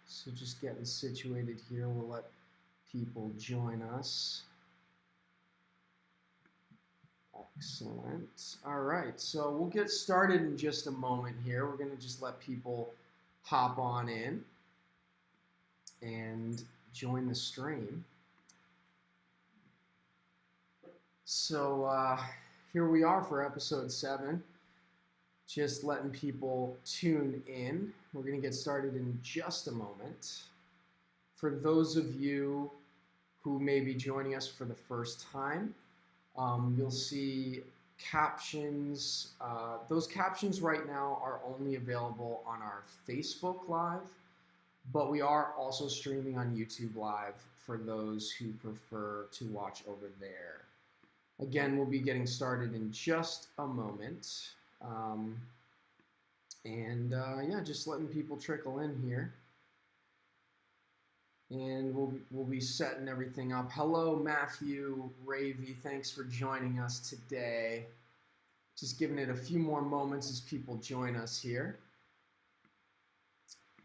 So just getting situated here. We'll let people join us. Excellent. All right, so we'll get started in just a moment here. We're going to just let people hop on in and join the stream. So here we are for episode 7. Just letting people tune in. We're going to get started in just a moment. For those of you who may be joining us for the first time, you'll see captions. Those captions right now are only available on our Facebook Live, but we are also streaming on YouTube Live for those who prefer to watch over there. Again, we'll be getting started in just a moment. Yeah, just letting people trickle in here. And we'll be setting everything up. Hello, Matthew, Ravy. Thanks for joining us today. Just giving it a few more moments as people join us here.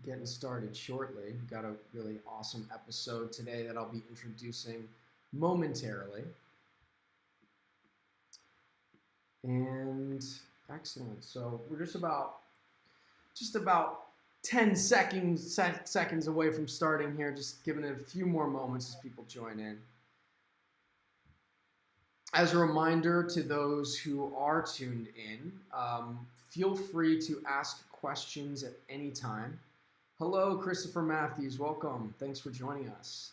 Getting started shortly. We've got a really awesome episode today that I'll be introducing momentarily. And excellent. So we're just about 10 seconds away from starting here, just giving it a few more moments as people join in. As a reminder to those who are tuned in, feel free to ask questions at any time. Hello, Christopher Matthews. Welcome. Thanks for joining us.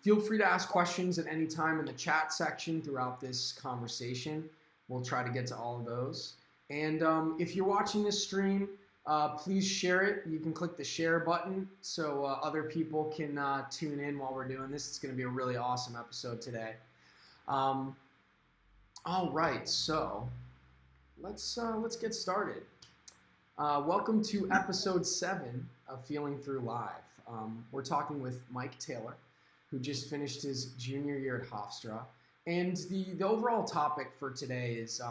Feel free to ask questions at any time in the chat section throughout this conversation. We'll try to get to all of those. And if you're watching this stream, please share it. You can click the share button so other people can tune in while we're doing this. It's going to be a really awesome episode today. All right, so let's get started. Welcome to episode 7 of Feeling Through Live. We're talking with Mike Taylor, who just finished his junior year at Hofstra. And the overall topic for today is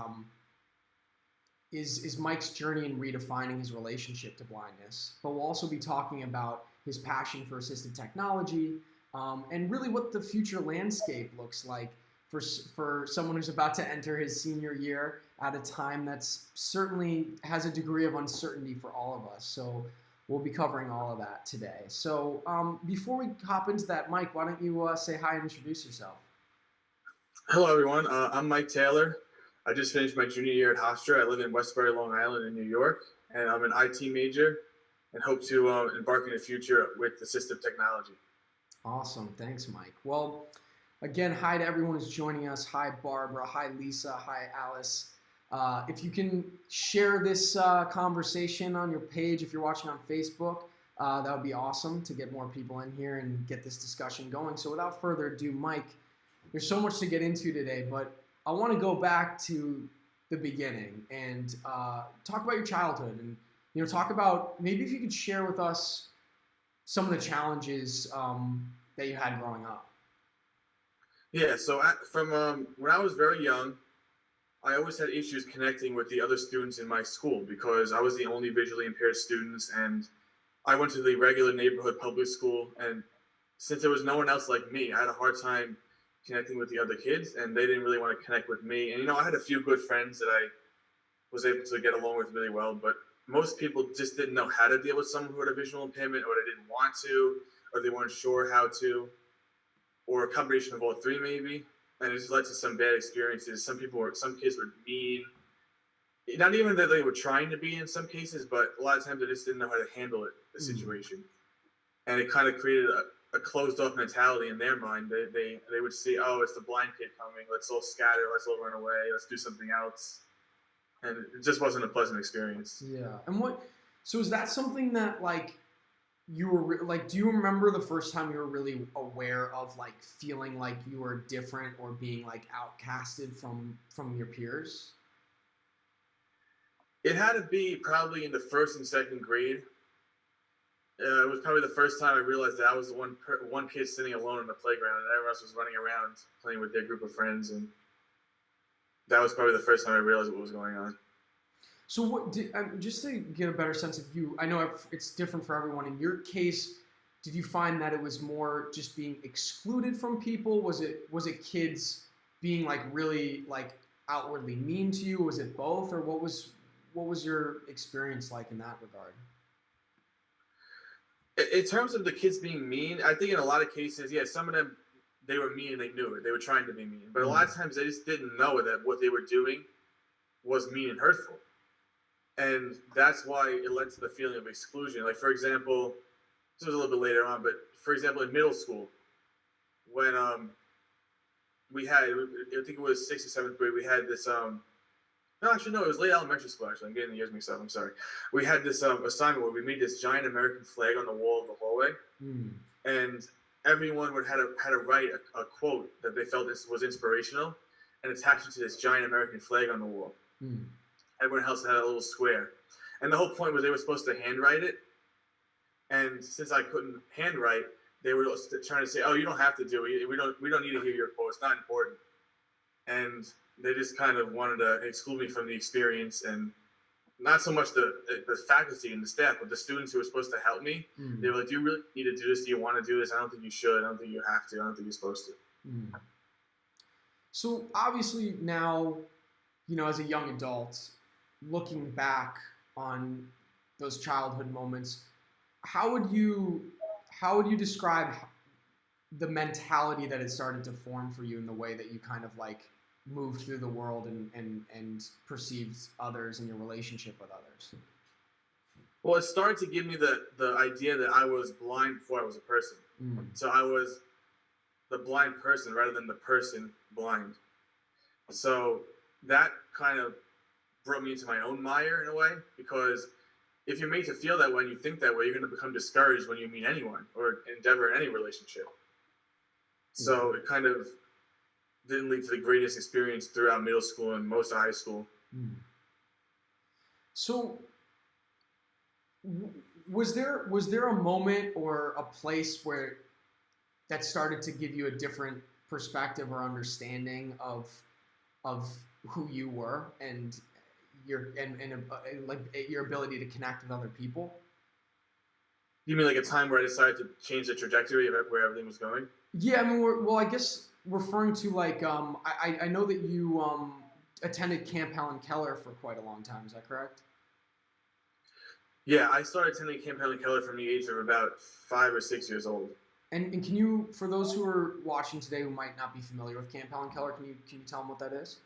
Mike's journey in redefining his relationship to blindness. But we'll also be talking about his passion for assistive technology and really what the future landscape looks like for someone who's about to enter his senior year at a time that's certainly has a degree of uncertainty for all of us. So we'll be covering all of that today. So before we hop into that, Mike, why don't you say hi and introduce yourself? Hello, everyone. I'm Mike Taylor. I just finished my junior year at Hofstra. I live in Westbury, Long Island in New York, and I'm an IT major and hope to embark in the future with assistive technology. Awesome. Thanks, Mike. Well, again, hi to everyone who's joining us. Hi, Barbara. Hi, Lisa. Hi, Alice. If you can share this conversation on your page, if you're watching on Facebook, that would be awesome to get more people in here and get this discussion going. So without further ado, Mike, there's so much to get into today, but I want to go back to the beginning and talk about your childhood and talk about maybe if you could share with us some of the challenges that you had growing up. Yeah, so from when I was very young, I always had issues connecting with the other students in my school because I was the only visually impaired student, and I went to the regular neighborhood public school, and since there was no one else like me, I had a hard time connecting with the other kids, and they didn't really want to connect with me. And I had a few good friends that I was able to get along with really well, but most people just didn't know how to deal with someone who had a visual impairment, or they didn't want to, or they weren't sure how to, or a combination of all three maybe. And it just led to some bad experiences. Some kids were mean, not even that they were trying to be in some cases, but a lot of times they just didn't know how to handle the situation. And it kind of created a closed off mentality in their mind. They would see, oh, it's the blind kid coming. Let's all scatter. Let's all run away. Let's do something else. And it just wasn't a pleasant experience. Yeah. And so is that something that you were do you remember the first time you were really aware of feeling like you were different or being outcasted from your peers? It had to be probably in the first and second grade. It was probably the first time I realized that I was the one kid sitting alone on the playground, and everyone else was running around playing with their group of friends. And that was probably the first time I realized what was going on. So what did, just to get a better sense of you, I know it's different for everyone. In your case, did you find that it was more just being excluded from people? Was it kids being like really like outwardly mean to you? Was it both, or what was your experience like in that regard? In terms of the kids being mean, I think in a lot of cases, yeah, some of them they were mean and they knew it. They were trying to be mean, but a lot Mm. of times they just didn't know that what they were doing was mean and hurtful, and that's why it led to the feeling of exclusion. Like for example, this was a little bit later on, but for example, in middle school, when we had, I think it was sixth or seventh grade, we had this no, actually no, it was late elementary school. Actually, I'm getting the years mixed up. I'm sorry. We had this assignment where we made this giant American flag on the wall of the hallway, Mm. and everyone would had to write a quote that they felt this was inspirational, and attach it to this giant American flag on the wall. Mm. Everyone else had a little square, and the whole point was they were supposed to handwrite it. And since I couldn't handwrite, they were trying to say, "Oh, you don't have to do it. We don't need to hear your quote. It's not important." And they just kind of wanted to exclude me from the experience, and not so much the faculty and the staff, but the students who were supposed to help me. Mm. They were like, "Do you really need to do this? Do you want to do this? I don't think you should. I don't think you have to. I don't think you're supposed to." Mm. So obviously now, as a young adult, looking back on those childhood moments, how would you describe the mentality that had started to form for you in the way that you kind of like moved through the world and perceived others and your relationship with others? Well, it started to give me the idea that I was blind before I was a person. Mm. So I was the blind person rather than the person blind. So that kind of brought me into my own mire in a way, because if you're made to feel that way and you think that way, you're going to become discouraged when you meet anyone or endeavor in any relationship. So it kind of didn't lead to the greatest experience throughout middle school and most of high school. Mm. So was there a moment or a place where that started to give you a different perspective or understanding of who you were and like your ability to connect with other people? You mean like a time where I decided to change the trajectory of where everything was going? Yeah, I mean, I guess referring to like I know that you attended Camp Helen Keller for quite a long time. Is that correct? Yeah, I started attending Camp Helen Keller from the age of about 5 or 6 years old. And can you, for those who are watching today who might not be familiar with Camp Helen Keller, can you tell them what that is?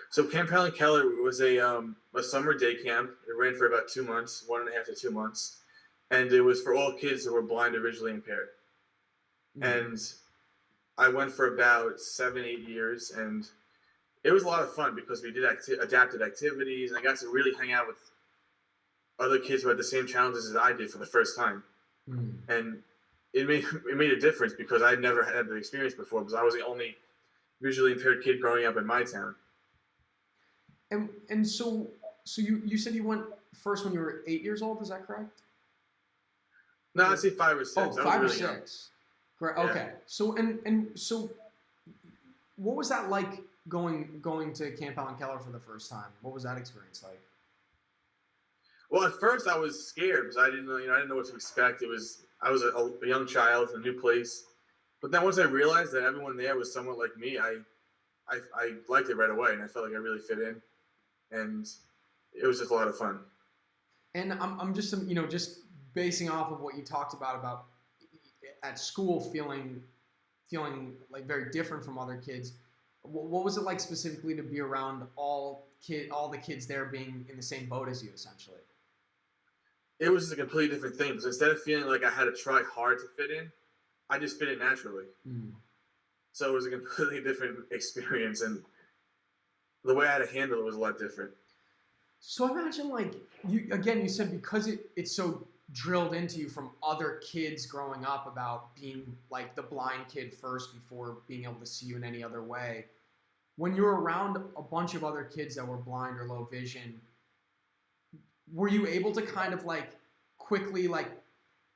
So Camp Helen Keller was a summer day camp. It ran for about 2 months, 1.5 to 2 months, and it was for all kids who were blind or visually impaired. Mm-hmm. And I went for about 7, 8 years, and it was a lot of fun because we did adapted activities, and I got to really hang out with other kids who had the same challenges as I did for the first time. Mm-hmm. And it made a difference because I'd never had the experience before, because I was the only visually impaired kid growing up in my town. And so you said you went first when you were 8 years old. Is that correct? No, I'd say 5 or 6. Oh, 5 or 6. Correct. Yeah. Okay. So and so, what was that like going to Camp Helen Keller for the first time? What was that experience like? Well, at first I was scared because I didn't know what to expect. I was a young child, a new place. But then once I realized that everyone there was somewhat like me, I liked it right away, and I felt like I really fit in, and it was just a lot of fun. And I'm just just basing off of what you talked about at school feeling like very different from other kids. What was it like specifically to be around all the kids there being in the same boat as you, essentially? It was a completely different thing, because instead of feeling like I had to try hard to fit in, I just fit in naturally. Mm. So it was a completely different experience, and the way I had to handle it was a lot different. So imagine, like, you said because it's so drilled into you from other kids growing up about being like the blind kid first before being able to see you in any other way. When you're around a bunch of other kids that were blind or low vision, were you able to kind of like quickly like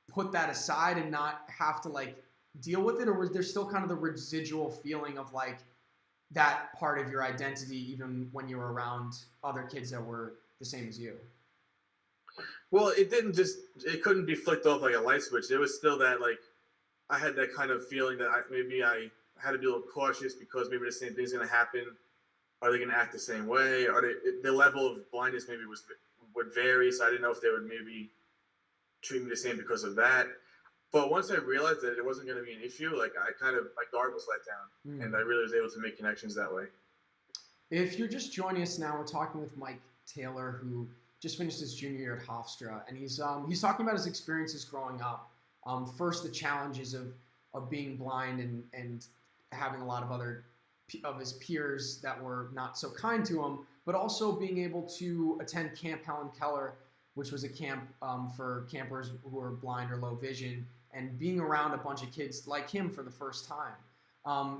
put that aside and not have to like deal with it, or was there still kind of the residual feeling of like that part of your identity even when you were around other kids that were the same as you? Well, it couldn't be flicked off like a light switch. There was still that, like, I had that kind of feeling that maybe I had to be a little cautious because maybe the same thing's going to happen. Are they going to act the same way? The level of blindness maybe would vary, so I didn't know if they would maybe treat me the same because of that. But once I realized that it wasn't going to be an issue, like, I kind of, my guard was let down, and I really was able to make connections that way. If you're just joining us now, we're talking with Mike Taylor, who just finished his junior year at Hofstra, and he's talking about his experiences growing up. First, the challenges of being blind and having a lot of other of his peers that were not so kind to him, but also being able to attend Camp Helen Keller, which was a camp for campers who are blind or low vision, and being around a bunch of kids like him for the first time.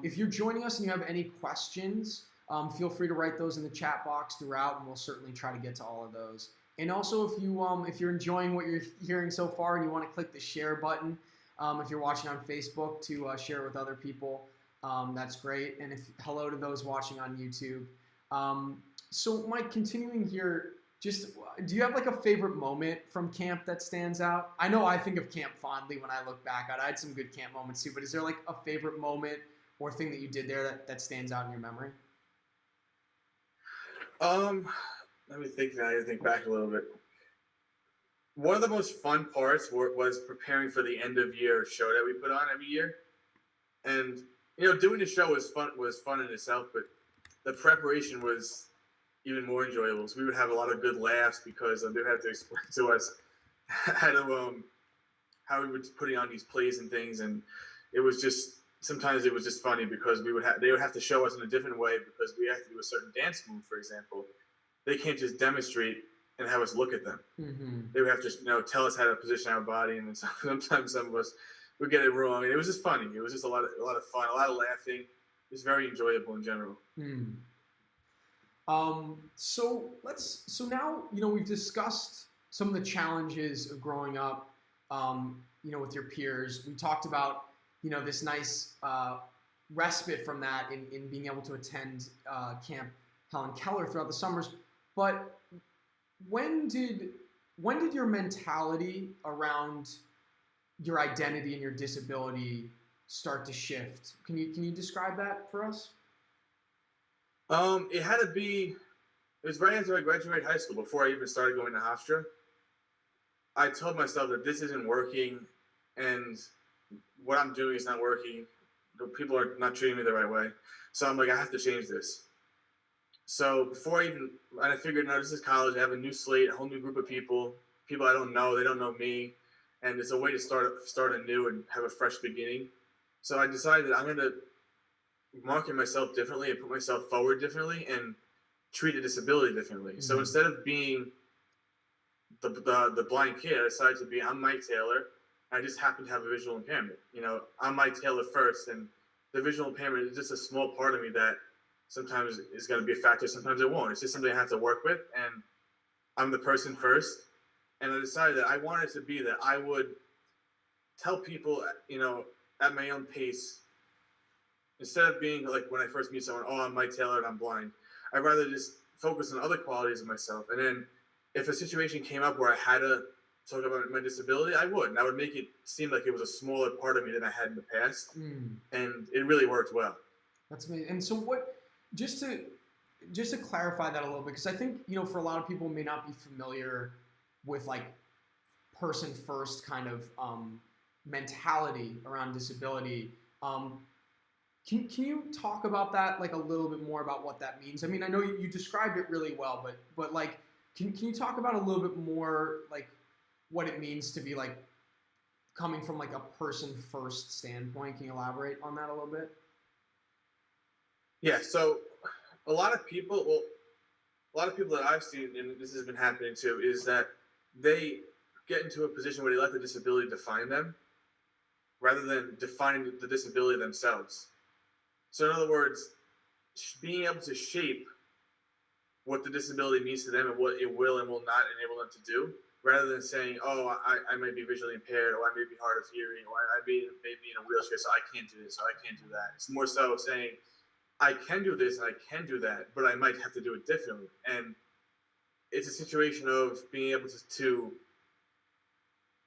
If you're joining us and you have any questions, feel free to write those in the chat box throughout, and we'll certainly try to get to all of those. And also, if you're enjoying what you're hearing so far and you want to click the share button, if you're watching on Facebook, to share it with other people, that's great. And hello to those watching on YouTube. So Mike, continuing here, just do you have like a favorite moment from camp that stands out? I know I think of camp fondly when I look back at it. I had some good camp moments too, but is there like a favorite moment or thing that you did there that stands out in your memory? Let me think now. I gotta think back a little bit. One of the most fun parts was preparing for the end of year show that we put on every year, and doing the show was fun in itself, but the preparation was even more enjoyable. So we would have a lot of good laughs because they would have to explain to us how we were putting on these plays and things, and it was just sometimes it was just funny because they would have to show us in a different way because we have to do a certain dance move, for example. They can't just demonstrate and have us look at them. Mm-hmm. They would have to tell us how to position our body, and sometimes some of us would get it wrong. And it was just funny. It was just a lot of fun, a lot of laughing. It was very enjoyable in general. So now we've discussed some of the challenges of growing up, with your peers. We talked about this nice respite from that in being able to attend Camp Helen Keller throughout the summers. But when did your mentality around your identity and your disability start to shift? Can you describe that for us? It was right after I graduated high school, before I even started going to Hofstra. I told myself that this isn't working, and what I'm doing is not working. People are not treating me the right way. So I'm like, I have to change this. So I figured, no, this is college. I have a new slate, a whole new group of people I don't know. They don't know me. And it's a way to start anew and have a fresh beginning. So I decided that I'm going to market myself differently and put myself forward differently and treat a disability differently. Mm-hmm. So instead of being the blind kid, I decided to be, I'm Mike Taylor. I just happen to have a visual impairment. I'm Mike Taylor first, and the visual impairment is just a small part of me that sometimes is going to be a factor, sometimes it won't. It's just something I have to work with, and I'm the person first. And I decided that I wanted to be that I would tell people, at my own pace, instead of being like when I first meet someone, oh, I'm Mike Taylor and I'm blind. I'd rather just focus on other qualities of myself. And then if a situation came up where I had to talk about my disability, I would. And I would make it seem like it was a smaller part of me than I had in the past. And it really worked well. That's amazing. And so just to clarify that a little bit, because I think, for a lot of people may not be familiar with like person first kind of mentality around disability. Can you talk about that like a little bit more about what that means? I mean, I know you described it really well, but like, can you talk about a little bit more like what it means to be like coming from like a person first standpoint? Can you elaborate on that a little bit? Yeah. So a lot of people that I've seen, and this has been happening too, is that they get into a position where they let the disability define them rather than defining the disability themselves. So in other words, being able to shape what the disability means to them and what it will and will not enable them to do, rather than saying, oh, I might be visually impaired, or I may be hard of hearing, or I may be in a wheelchair, so I can't do this, or I can't do that. It's more so saying, I can do this and I can do that, but I might have to do it differently. And it's a situation of being able to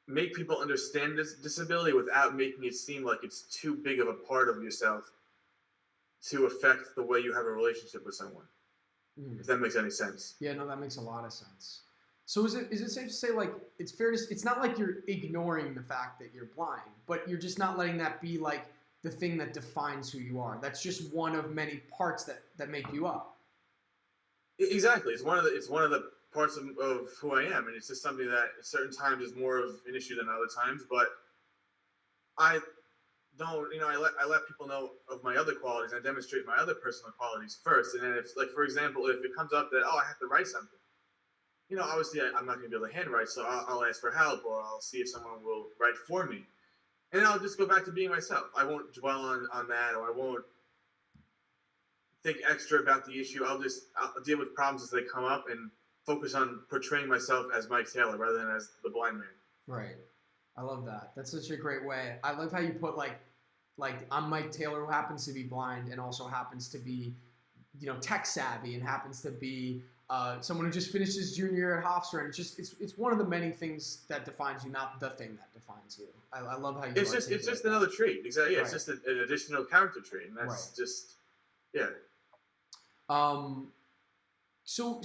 make people understand this disability without making it seem like it's too big of a part of yourself to affect the way you have a relationship with someone. If that makes any sense. Yeah, no, that makes a lot of sense. So is it safe to say, like, it's fair to, it's not like you're ignoring the fact that you're blind, but you're just not letting that be like the thing that defines who you are. That's just one of many parts that make you up. Exactly. It's one of the parts of who I am, and it's just something that at certain times is more of an issue than other times. But I don't, I let people know of my other qualities. I demonstrate my other personal qualities first, and then if, like, for example, if it comes up that, oh, I have to write something, obviously I'm not going to be able to handwrite, so I'll ask for help, or I'll see if someone will write for me, and then I'll just go back to being myself. I won't dwell on that, or I won't think extra about the issue. I'll deal with problems as they come up and focus on portraying myself as Mike Taylor rather than as the blind man. Right. I love that. That's such a great way. I love how you put like I'm Mike Taylor, who happens to be blind and also happens to be, tech savvy, and happens to be someone who just finished his junior year at Hofstra. And it's one of the many things that defines you, not the thing that defines you. I love how you. It's just another trait. Exactly. Yeah, right. It's just an additional character trait, and that's right. just yeah. So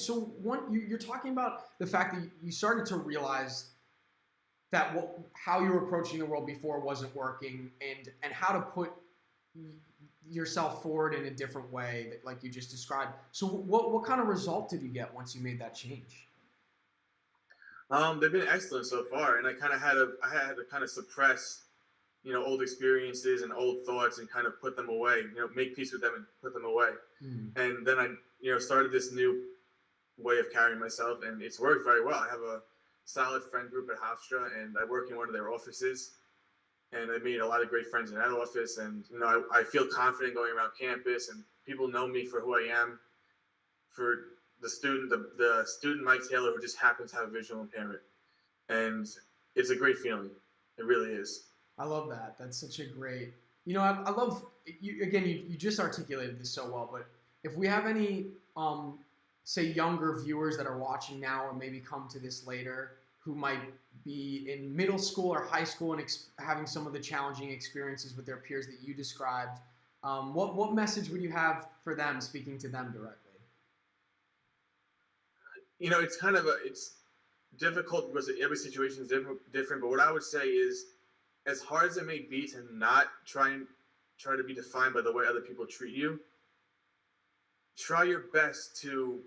you're talking about the fact that you started to realize that how you were approaching the world before wasn't working, and how to put yourself forward in a different way, that, like you just described. So what kind of result did you get once you made that change? They've been excellent so far, and I had to kind of suppress, old experiences and old thoughts and kind of put them away, make peace with them and put them away. And then I, started this new way of carrying myself, and it's worked very well. I have a solid friend group at Hofstra, and I work in one of their offices, and I made a lot of great friends in that office. And I feel confident going around campus, and people know me for who I am, for the student Mike Taylor who just happens to have a visual impairment, and it's a great feeling. It really is. I love that. That's such a great. I love you. Again, you just articulated this so well. But if we have any, say, younger viewers that are watching now, or maybe come to this later, who might be in middle school or high school and having some of the challenging experiences with their peers that you described, what message would you have for them, speaking to them directly? It's difficult because every situation is different. But what I would say is, as hard as it may be to not try to be defined by the way other people treat you, try your best to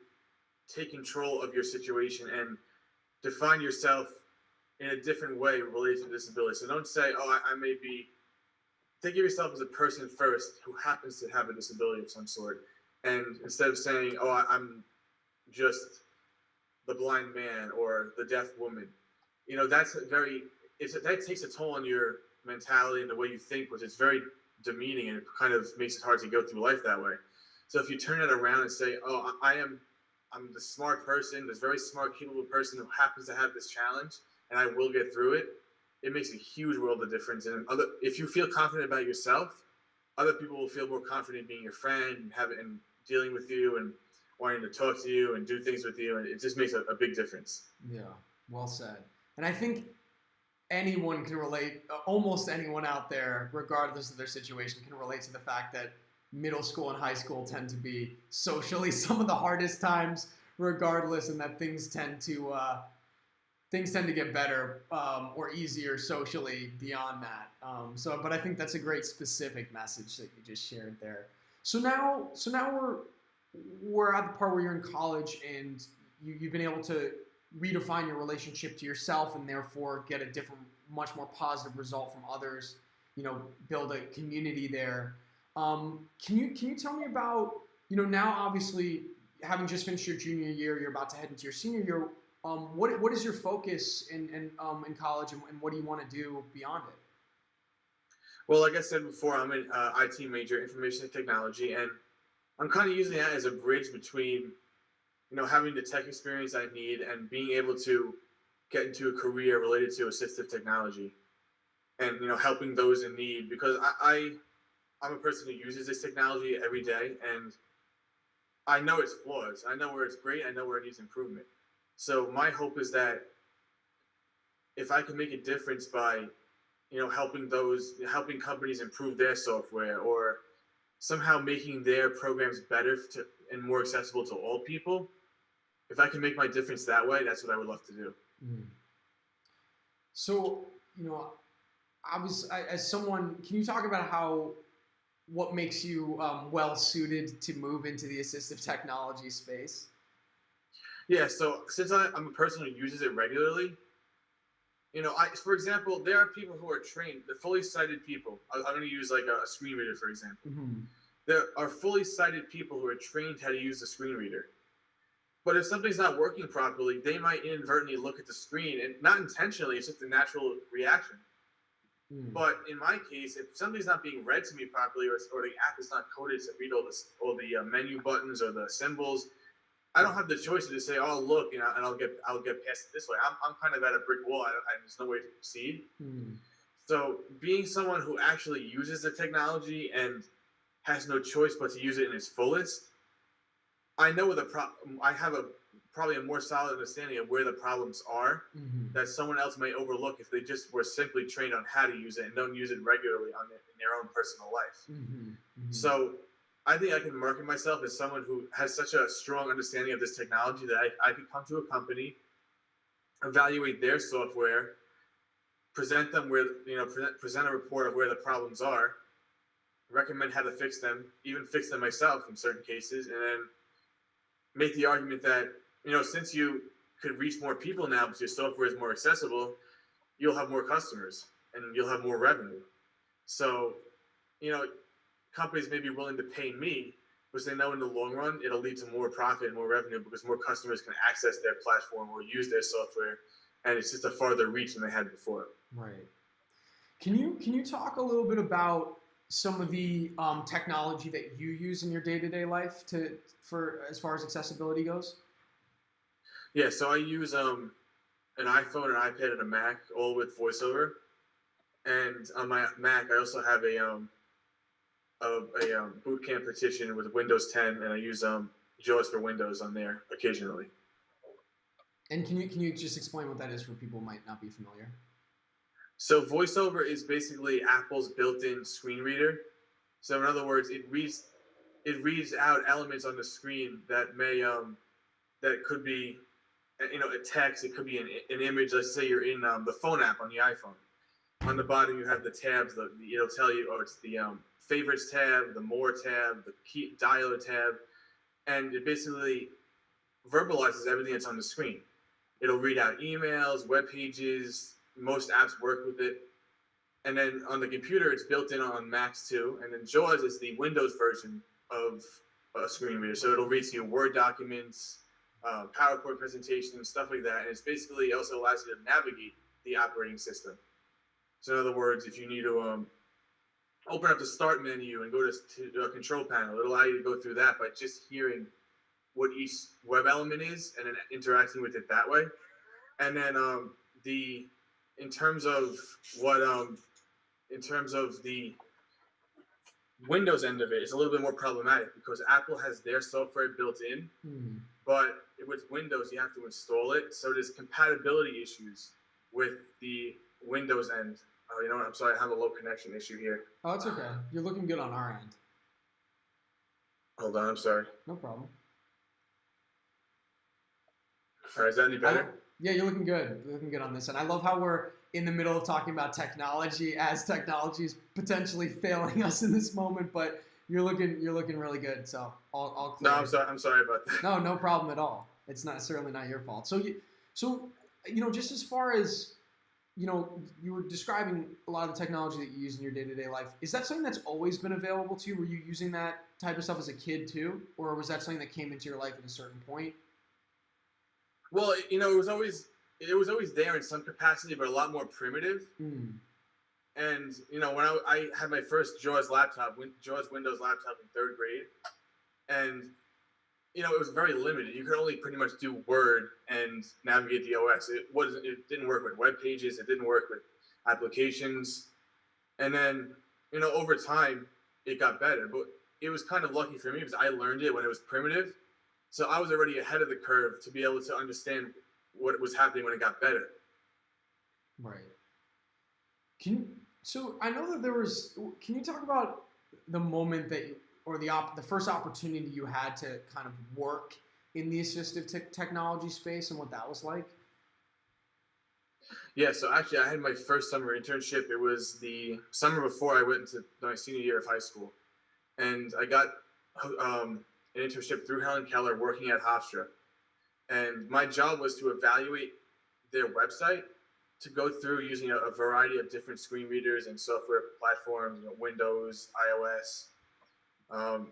take control of your situation and define yourself in a different way related to disability. So don't say, oh, I may be. Think of yourself as a person first who happens to have a disability of some sort. And instead of saying, oh, I'm just the blind man or the deaf woman, that takes a toll on your mentality and the way you think, which is very demeaning, and it kind of makes it hard to go through life that way. So if you turn it around and say, oh, I'm the smart person, this very smart, capable person who happens to have this challenge, and I will get through it, it makes a huge world of difference. And if you feel confident about yourself, other people will feel more confident being your friend and dealing with you and wanting to talk to you and do things with you, and it just makes a big difference. Yeah, well said. And I think anyone can relate, almost anyone out there, regardless of their situation, can relate to the fact that middle school and high school tend to be socially some of the hardest times, regardless, and that things tend to get better or easier socially beyond that. But I think that's a great specific message that you just shared there. So now we're at the part where you're in college, and you've been able to redefine your relationship to yourself, and therefore get a different, much more positive result from others. Build a community there. Can you tell me about, now obviously having just finished your junior year, you're about to head into your senior year. What is your focus in college, and what do you want to do beyond it? Well, like I said before, I'm an IT major, information technology, and I'm kind of using that as a bridge between, having the tech experience I need and being able to get into a career related to assistive technology, and helping those in need, because I'm a person who uses this technology every day, and I know its flaws. I know where it's great. I know where it needs improvement. So my hope is that if I can make a difference by, helping companies improve their software, or somehow making their programs better and more accessible to all people, if I can make my difference that way, that's what I would love to do. Mm. So, you know, as someone, can you talk about what makes you well suited to move into the assistive technology space? Yeah, so since I'm a person who uses it regularly, for example, there are people who are trained, they're fully sighted people. I'm going to use like a screen reader, for example. Mm-hmm. There are fully sighted people who are trained how to use the screen reader. But if something's not working properly, they might inadvertently look at the screen, and not intentionally, it's just a natural reaction. Mm. But in my case, if something's not being read to me properly, or the app is not coded to read all the menu buttons or the symbols, I don't have the choice to just say, "Oh, look," and I'll get past it this way. I'm kind of at a brick wall. There's no way to proceed. Mm. So being someone who actually uses the technology and has no choice but to use it in its fullest, I know I have probably a more solid understanding of where the problems are, mm-hmm. that someone else may overlook if they just were simply trained on how to use it and don't use it regularly in their own personal life. Mm-hmm. Mm-hmm. So I think I can market myself as someone who has such a strong understanding of this technology that I could come to a company, evaluate their software, present them present a report of where the problems are, recommend how to fix them, even fix them myself in certain cases, and then make the argument that, since you could reach more people now because your software is more accessible, you'll have more customers and you'll have more revenue. So, companies may be willing to pay me because they know in the long run it'll lead to more profit and more revenue because more customers can access their platform or use their software, and it's just a farther reach than they had before. Right. Can you talk a little bit about some of the technology that you use in your day-to-day life for as far as accessibility goes? Yeah, so I use an iPhone, an iPad, and a Mac, all with VoiceOver. And on my Mac, I also have a boot camp partition with Windows 10, and I use JAWS for Windows on there occasionally. And can you just explain what that is for people who might not be familiar? So VoiceOver is basically Apple's built-in screen reader. So in other words, it reads out elements on the screen that may that could be a text. It could be an image. Let's say you're in the phone app on the iPhone. On the bottom you have the tabs. It'll tell you, it's the favorites tab, the more tab, the key dialer tab, and it basically verbalizes everything that's on the screen. It'll read out emails, web pages. Most apps work with it. And then on the computer, it's built in on Macs too. And then JAWS is the Windows version of a screen reader. So it'll read to you Word documents, PowerPoint presentations, stuff like that. And it's basically also allows you to navigate the operating system. So in other words, if you need to open up the start menu and go to a control panel, it'll allow you to go through that by just hearing what each web element is and then interacting with it that way. And then in terms of the Windows end of it, it's a little bit more problematic because Apple has their software built in, but with Windows you have to install it. So there's compatibility issues with the Windows end. Oh, you know what? I'm sorry, I have a low connection issue here. Oh, it's okay. You're looking good on our end. Hold on, I'm sorry. No problem. All right, is that any better? Yeah, you're looking good. You're looking good on this. And I love how we're in the middle of talking about technology as technology is potentially failing us in this moment, but you're looking really good. So I'll clear. No, I'm sorry about that. No problem at all. It's certainly not your fault. So just as far as you were describing a lot of the technology that you use in your day-to-day life. Is that something that's always been available to you? Were you using that type of stuff as a kid too? Or was that something that came into your life at a certain point? Well, it was always there in some capacity, but a lot more primitive. And when I had my first JAWS Windows laptop in third grade, and it was very limited. You could only pretty much do Word and navigate the OS. It didn't work with web pages. It didn't work with applications. And then over time, it got better. But it was kind of lucky for me because I learned it when it was primitive. So I was already ahead of the curve to be able to understand what was happening when it got better. Right. So I know that can you talk about the moment that, or the first opportunity you had to kind of work in the assistive technology space and what that was like? Yeah, so actually, I had my first summer internship. It was the summer before I went into my senior year of high school, and I got an internship through Helen Keller working at Hofstra. And my job was to evaluate their website, to go through using a variety of different screen readers and software platforms, Windows, iOS, and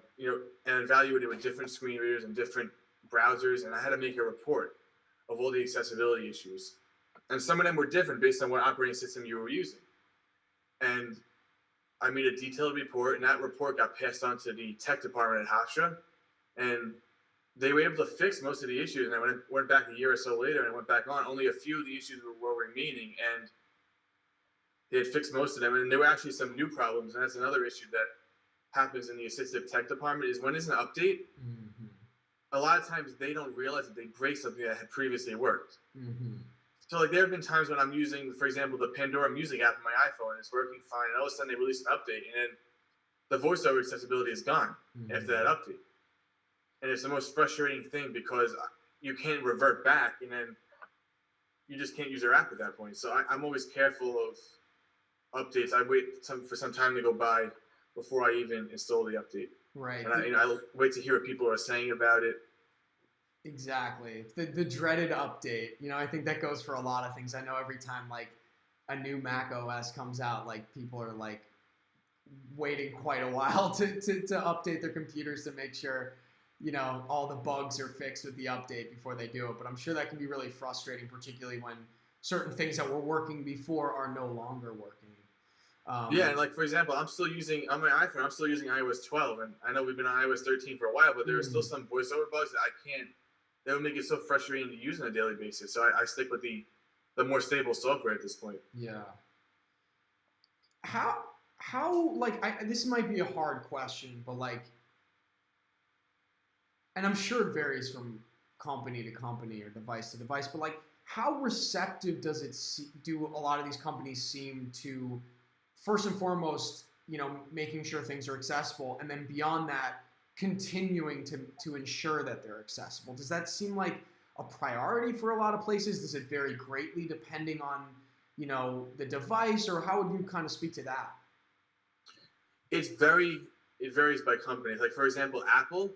evaluate it with different screen readers and different browsers. And I had to make a report of all the accessibility issues. And some of them were different based on what operating system you were using. And I made a detailed report, and that report got passed on to the tech department at Hofstra. And they were able to fix most of the issues. And I went back a year or so later and I went back on. Only a few of the issues were remaining, and they had fixed most of them. And there were actually some new problems. And that's another issue that happens in the assistive tech department is when there's an update, a lot of times they don't realize that they break something that had previously worked. So like there have been times when I'm using, for example, the Pandora Music app on my iPhone, and it's working fine. And all of a sudden they release an update, and then the voiceover accessibility is gone after that update. And it's the most frustrating thing because you can't revert back, and then you just can't use your app at that point. So I'm always careful of updates. I wait for some time to go by before I even install the update. Right. And I wait to hear what people are saying about it. Exactly. The dreaded update. I think that goes for a lot of things. I know every time like a new Mac OS comes out, like people are like waiting quite a while to update their computers to make sure all the bugs are fixed with the update before they do it. But I'm sure that can be really frustrating, particularly when certain things that were working before are no longer working. Yeah, and like for example, I'm still using on my iPhone. I'm still using iOS 12, and I know we've been on iOS 13 for a while, but there are still some voiceover bugs that I can't. That would make it so frustrating to use on a daily basis. So I stick with the more stable software at this point. Yeah. How this might be a hard question, but like, and I'm sure it varies from company to company or device to device, but like, how receptive do a lot of these companies seem to, first and foremost, making sure things are accessible, and then beyond that, continuing to ensure that they're accessible? Does that seem like a priority for a lot of places? Does it vary greatly depending on, the device, or how would you kind of speak to that? It varies by company. Like for example, Apple,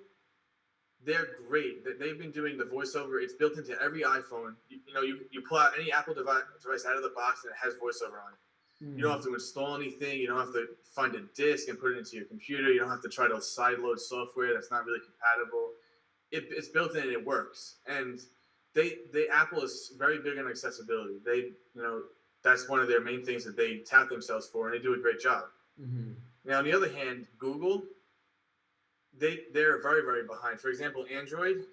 they're great. They've been doing the voiceover. It's built into every iPhone. You pull out any Apple device out of the box and it has voiceover on it. You don't have to install anything. You don't have to find a disk and put it into your computer. You don't have to try to sideload software that's not really compatible. It's built in and it works. And Apple is very big on accessibility. That's one of their main things that they tout themselves for, and they do a great job. Now, on the other hand, Google, they're very, very behind. For example, Android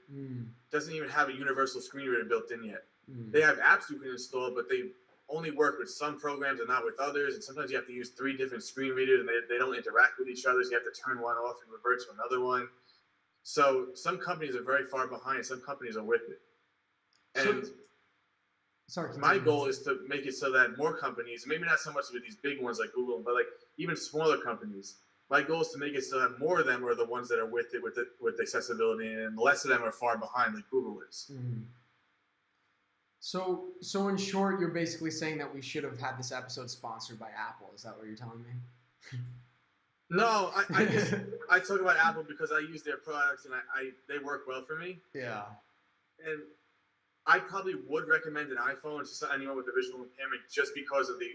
doesn't even have a universal screen reader built in yet. They have apps you can install, but they only work with some programs and not with others. And sometimes you have to use 3 different screen readers, and they don't interact with each other. So you have to turn one off and revert to another one. So some companies are very far behind. Some companies are with it. And my goal is to make it so that more companies, maybe not so much with these big ones like Google, but like even smaller companies, my goal is to make it so that more of them are the ones that are with it, with accessibility, and less of them are far behind like Google is. So in short, you're basically saying that we should have had this episode sponsored by Apple. Is that what you're telling me? No, I talk about Apple because I use their products and they work well for me. Yeah. And I probably would recommend an iPhone to anyone with a visual impairment just because of the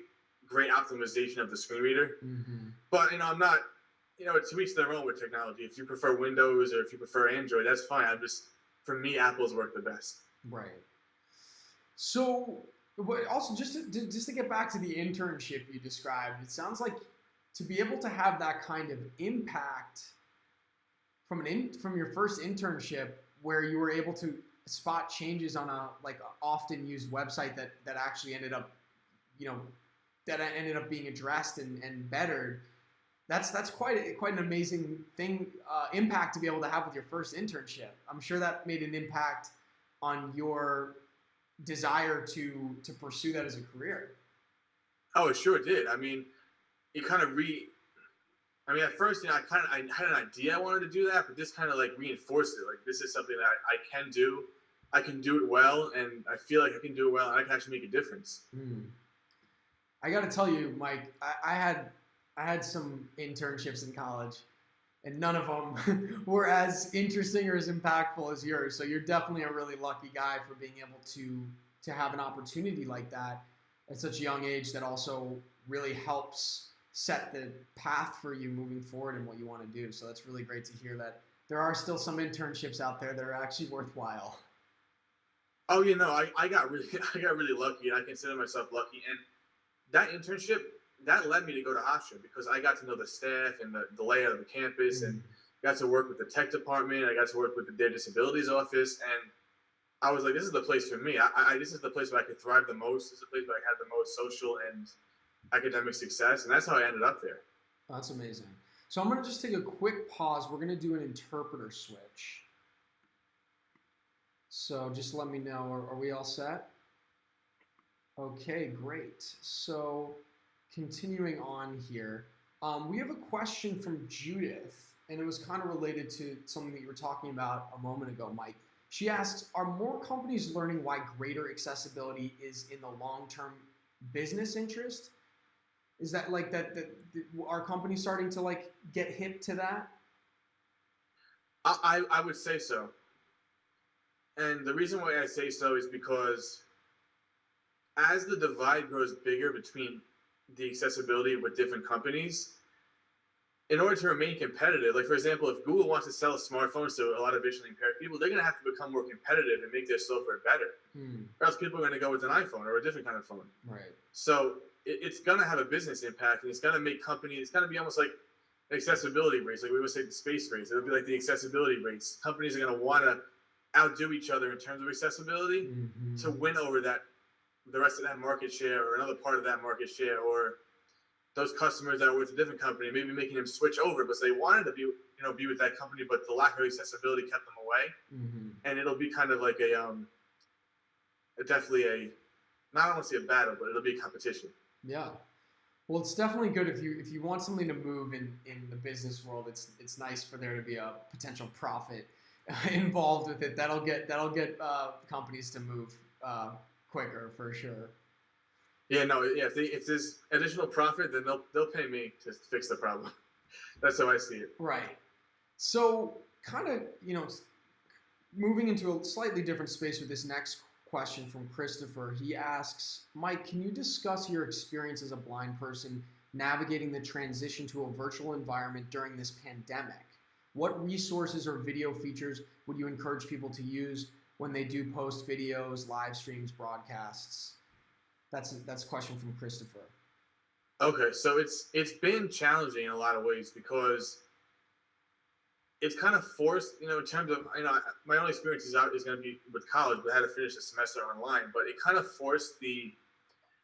great optimization of the screen reader. But I'm not. To each their own with technology. If you prefer Windows or if you prefer Android, that's fine. For me, Apple's work the best. Right. So, but also just to get back to the internship you described, it sounds like to be able to have that kind of impact from your first internship, where you were able to spot changes on a often used website that actually ended up, that ended up being addressed and bettered. That's quite an amazing thing, impact to be able to have with your first internship. I'm sure that made an impact on your desire to pursue that as a career. Oh, it sure did. I mean, it kind of I mean, at first, I had an idea I wanted to do that, but this kind of like reinforced it. Like, this is something that I can do. I can do it well, and I feel like I can do it well, and I can actually make a difference. I got to tell you, Mike, I had some internships in college, and none of them were as interesting or as impactful as yours. So you're definitely a really lucky guy for being able to have an opportunity like that at such a young age that also really helps set the path for you moving forward and what you want to do. So that's really great to hear that there are still some internships out there that are actually worthwhile. Oh, I got really I got really lucky, and I consider myself lucky. And that internship that led me to go to Hofstra because I got to know the staff and the layout of the campus, and got to work with the tech department. I got to work with their disabilities office, and I was like, this is the place for me. This is the place where I could thrive the most. This is the place where I had the most social and academic success, and that's how I ended up there. That's amazing. So I'm going to just take a quick pause. We're going to do an interpreter switch. So just let me know. Are we all set? Okay, great. So continuing on here, we have a question from Judith, and it was kind of related to something that you were talking about a moment ago, Mike. She asked, are more companies learning why greater accessibility is in the long-term business interest? Is that like that are companies starting to like get hip to that? I would say so. And the reason why I say so is because as the divide grows bigger between the accessibility with different companies, in order to remain competitive, like for example, if Google wants to sell smartphones to a lot of visually impaired people, they're going to have to become more competitive and make their software better. Or else people are going to go with an iPhone or a different kind of phone. Right. So it's going to have a business impact, and it's going to make companies, it's going to be almost like an accessibility race. Like we would say the space race. It'll be like the accessibility race. Companies are going to want to outdo each other in terms of accessibility to win over the rest of that market share or another part of that market share, or those customers that are with a different company, maybe making them switch over, but they wanted to be with that company, but the lack of accessibility kept them away. And it'll be kind of like definitely not I don't want to say a battle, but it'll be a competition. Yeah. Well, it's definitely good if you want something to move in the business world. It's nice for there to be a potential profit involved with it. That'll get companies to move quicker for sure. Yeah, no, yeah. If there's additional profit, then they'll pay me to fix the problem. That's how I see it. Right. So, kind of, moving into a slightly different space with this next question from Christopher. He asks, Mike, can you discuss your experience as a blind person navigating the transition to a virtual environment during this pandemic? What resources or video features would you encourage people to use when they do post videos, live streams, broadcasts? That's a question from Christopher. Okay, so it's been challenging in a lot of ways because it's kind of forced, in terms of, my only experience is going to be with college, but I had to finish the semester online. But it kind of forced the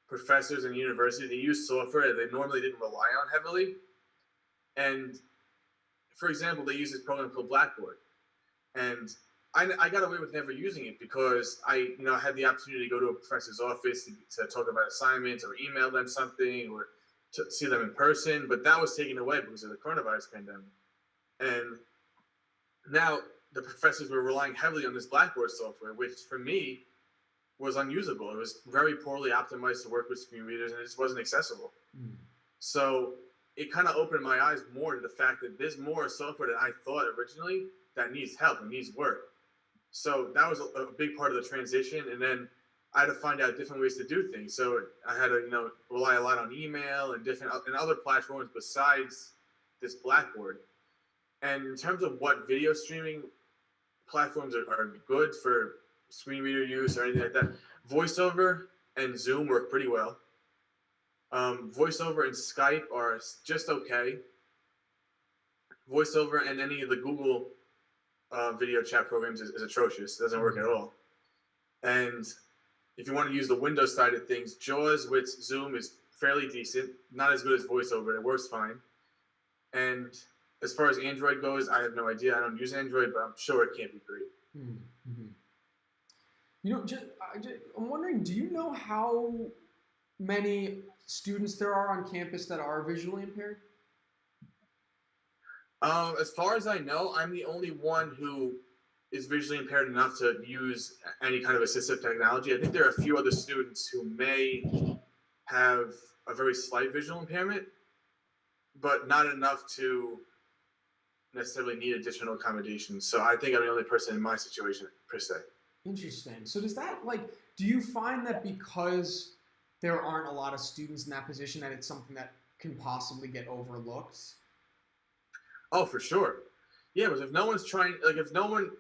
professors in university to use software that they normally didn't rely on heavily. And for example, they use this program called Blackboard. And I got away with never using it because I had the opportunity to go to a professor's office to talk about assignments or email them something or to see them in person, but that was taken away because of the coronavirus pandemic. And now the professors were relying heavily on this Blackboard software, which for me was unusable. It was very poorly optimized to work with screen readers, and it just wasn't accessible. So it kind of opened my eyes more to the fact that there's more software than I thought originally that needs help and needs work. So that was a big part of the transition. And then I had to find out different ways to do things. So I had to, rely a lot on email and other platforms besides this Blackboard. And in terms of what video streaming platforms are good for screen reader use or anything like that, VoiceOver and Zoom work pretty well. VoiceOver and Skype are just okay. VoiceOver and any of the Google video chat programs is atrocious. It doesn't work at all. And if you want to use the Windows side of things, JAWS with Zoom is fairly decent. Not as good as VoiceOver. It works fine. And as far as Android goes, I have no idea. I don't use Android, but I'm sure it can't be great. Mm-hmm. I'm wondering, do you know how many students there are on campus that are visually impaired? As far as I know, I'm the only one who is visually impaired enough to use any kind of assistive technology. I think there are a few other students who may have a very slight visual impairment, but not enough to necessarily need additional accommodations. So I think I'm the only person in my situation per se. Interesting. So does that do you find that because there aren't a lot of students in that position that it's something that can possibly get overlooked? Oh, for sure. Yeah, because if no one's trying, like if no one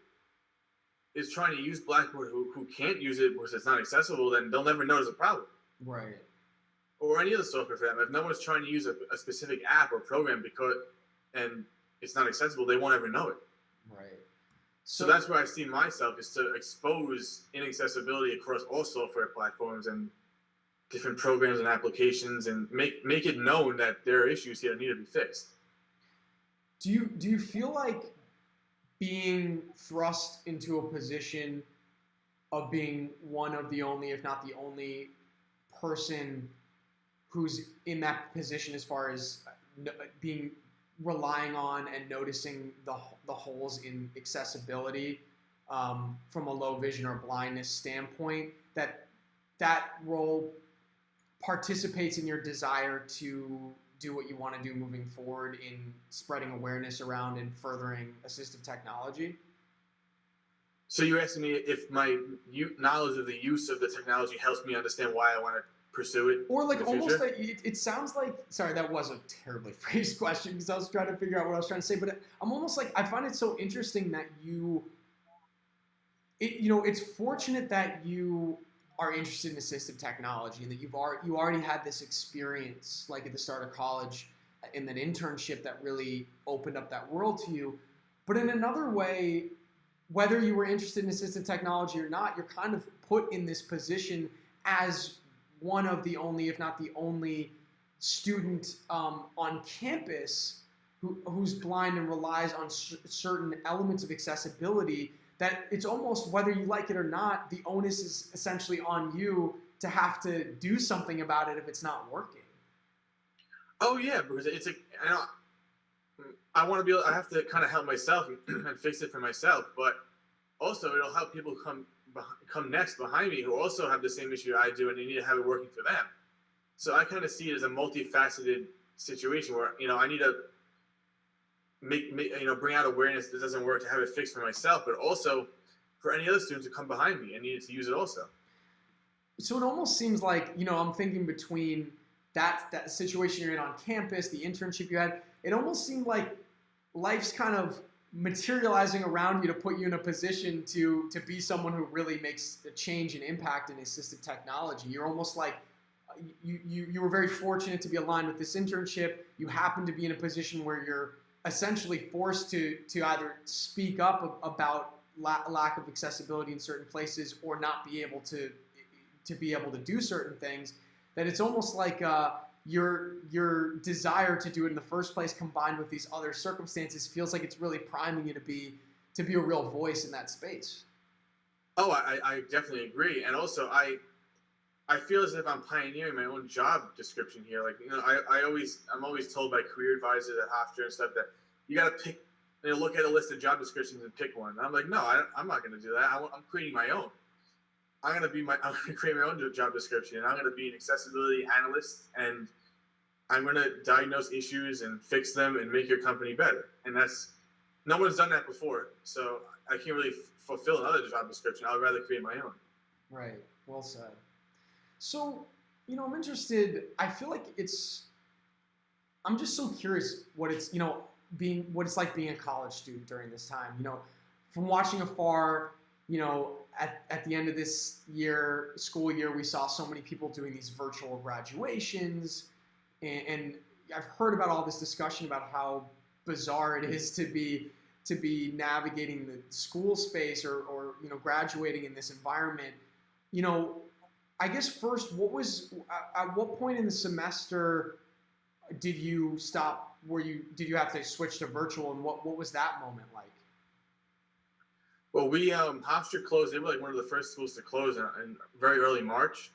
is trying to use Blackboard who can't use it because it's not accessible, then they'll never notice a problem. Right. Or any other software for that. If no one's trying to use a specific app or program and it's not accessible, they won't ever know it. Right. So that's where I see myself, is to expose inaccessibility across all software platforms and different programs and applications, and make it known that there are issues here that need to be fixed. Do you feel like being thrust into a position of being one of the only, if not the only, person who's in that position as far as relying on and noticing the holes in accessibility from a low vision or blindness standpoint, that role participates in your desire to do what you want to do moving forward in spreading awareness around and furthering assistive technology? So you're asking me if my knowledge of the use of the technology helps me understand why I want to pursue it? Or almost like it sounds like, sorry, that was a terribly phrased question because I was trying to figure out what I was trying to say, but I'm almost like, I find it so interesting that it's fortunate that you are interested in assistive technology and that you already had this experience like at the start of college in that internship that really opened up that world to you. But in another way, whether you were interested in assistive technology or not, you're kind of put in this position as one of the only, if not the only, student on campus who's blind and relies on certain elements of accessibility, that it's almost, whether you like it or not, the onus is essentially on you to have to do something about it if it's not working. Oh yeah, because I want to be able, I have to kind of help myself and fix it for myself, but also it'll help people come next behind me who also have the same issue I do, and they need to have it working for them. So I kind of see it as a multifaceted situation where I need to bring out awareness that doesn't work to have it fixed for myself, but also for any other students who come behind me and need to use it also. So it almost seems like, I'm thinking between that situation you're in on campus, the internship you had, it almost seemed like life's kind of materializing around you to put you in a position to be someone who really makes a change and impact in assistive technology. You're almost like you were very fortunate to be aligned with this internship. You happen to be in a position where you're essentially forced to either speak up about lack of accessibility in certain places or not be able to be able to do certain things, that it's almost like your desire to do it in the first place combined with these other circumstances feels like it's really priming you to be a real voice in that space. Oh, I definitely agree. And also I feel as if I'm pioneering my own job description here. Like, I'm always told by career advisors at Hofstra and stuff that you got to pick, look at a list of job descriptions and pick one. And I'm like, no, I'm not going to do that. I'm creating my own. I'm going to create my own job description, and I'm going to be an accessibility analyst, and I'm going to diagnose issues and fix them and make your company better. And no one's done that before. So I can't really fulfill another job description. I would rather create my own. Right. Well said. So, I'm interested, I feel like I'm just so curious what it's like being a college student during this time. From watching afar, at the end of this school year, we saw so many people doing these virtual graduations, and I've heard about all this discussion about how bizarre it is to be navigating the school space or graduating in this environment. I guess first, at what point in the semester did you stop? Did you have to switch to virtual, and what was that moment like? Well, we Hofstra closed. They were like one of the first schools to close in very early March,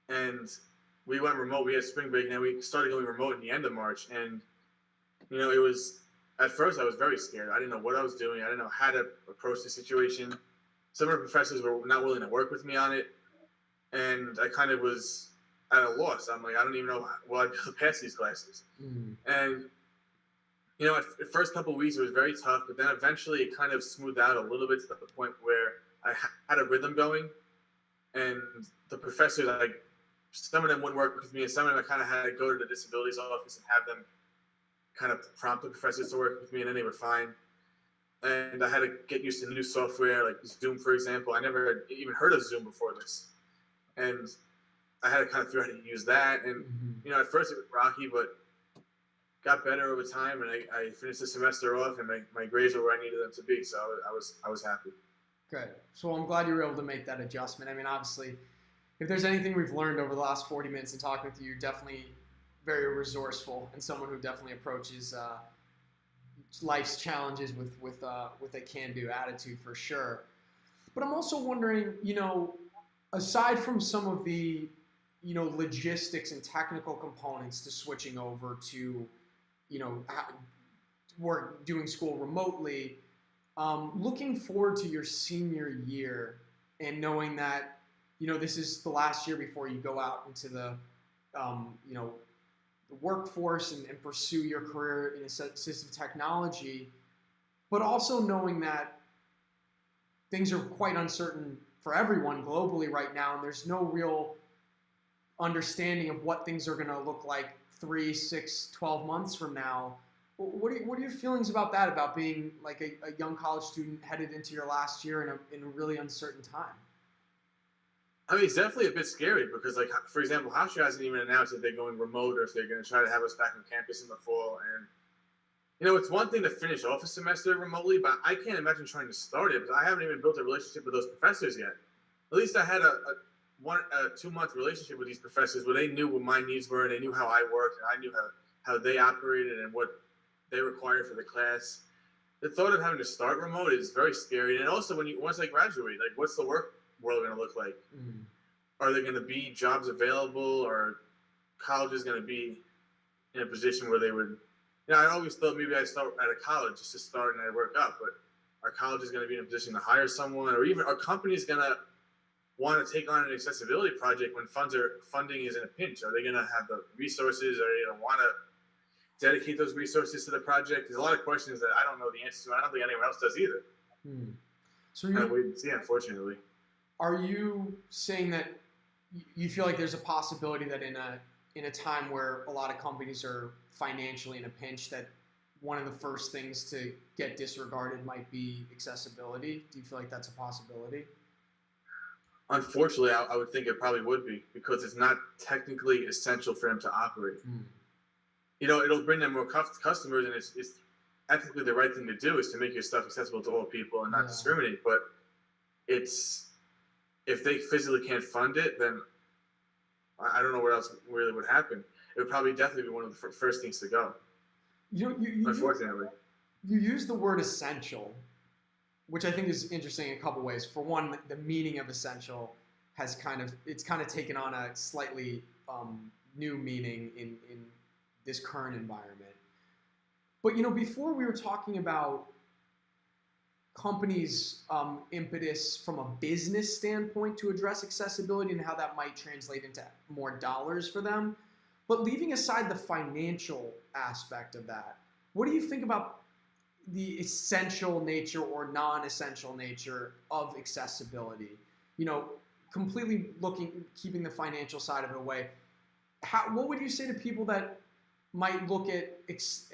and we went remote. We had spring break, and then we started going remote in the end of March. And it was at first I was very scared. I didn't know what I was doing. I didn't know how to approach the situation. Some of the professors were not willing to work with me on it, and I kind of was at a loss. I'm like, I don't even know will I be able to pass these classes. And at the first couple of weeks it was very tough, but then eventually it kind of smoothed out a little bit to the point where I had a rhythm going, and the professors, like, some of them wouldn't work with me, and some of them I kind of had to go to the disabilities office and have them kind of prompt the professors to work with me, and then they were fine. And I had to get used to new software, like Zoom, for example. I never had even heard of Zoom before this, and I had to kind of figure out how to use that. And at first it was rocky, but got better over time, and I finished the semester off, and my grades were where I needed them to be. So I was happy. Good. So I'm glad you were able to make that adjustment. I mean, obviously, if there's anything we've learned over the last 40 minutes in talking with you, you're definitely very resourceful and someone who definitely approaches life's challenges with a can-do attitude for sure. But I'm also wondering, aside from some of the logistics and technical components to switching over to work doing school remotely, looking forward to your senior year and knowing that this is the last year before you go out into the the workforce and pursue your career in assistive technology, but also knowing that things are quite uncertain for everyone globally right now, and there's no real understanding of what things are going to look like 3, 6, 12 months from now. What are your feelings about that, about being like a young college student headed into your last year in a really uncertain time? I mean, it's definitely a bit scary because, like, for example, Hofstra hasn't even announced if they're going remote or if they're going to try to have us back on campus in the fall. And, it's one thing to finish off a semester remotely, but I can't imagine trying to start it because I haven't even built a relationship with those professors yet. At least I had a 2-month relationship with these professors where they knew what my needs were and they knew how I worked and I knew how they operated and what they required for the class. The thought of having to start remote is very scary. And also, once I graduate, like, what's the work world going to look like? Are there going to be jobs available, or college is going to be in a position where they would, I always thought maybe I'd start at a college just to start and I'd work up, but our college is going to be in a position to hire someone, or even our company is going to want to take on an accessibility project when funding is in a pinch. Are they going to have the resources? Are they going to want to dedicate those resources to the project? There's a lot of questions that I don't know the answer to. I don't think anyone else does either. So wait and see, unfortunately. Are you saying that you feel like there's a possibility that in a time where a lot of companies are financially in a pinch, that one of the first things to get disregarded might be accessibility? Do you feel like that's a possibility? Unfortunately, I would think it probably would be, because it's not technically essential for them to operate. It'll bring them more customers, and it's ethically the right thing to do is to make your stuff accessible to all people and not discriminate. But if they physically can't fund it, then I don't know what else really would happen. It would probably definitely be one of the first things to go. Unfortunately. You use the word essential, which I think is interesting in a couple ways. For one, the meaning of essential has kind of taken on a slightly new meaning in this current environment. But before we were talking about companies' impetus from a business standpoint to address accessibility and how that might translate into more dollars for them. But leaving aside the financial aspect of that, what do you think about the essential nature or non-essential nature of accessibility? Completely keeping the financial side of it away. What would you say to people that might look at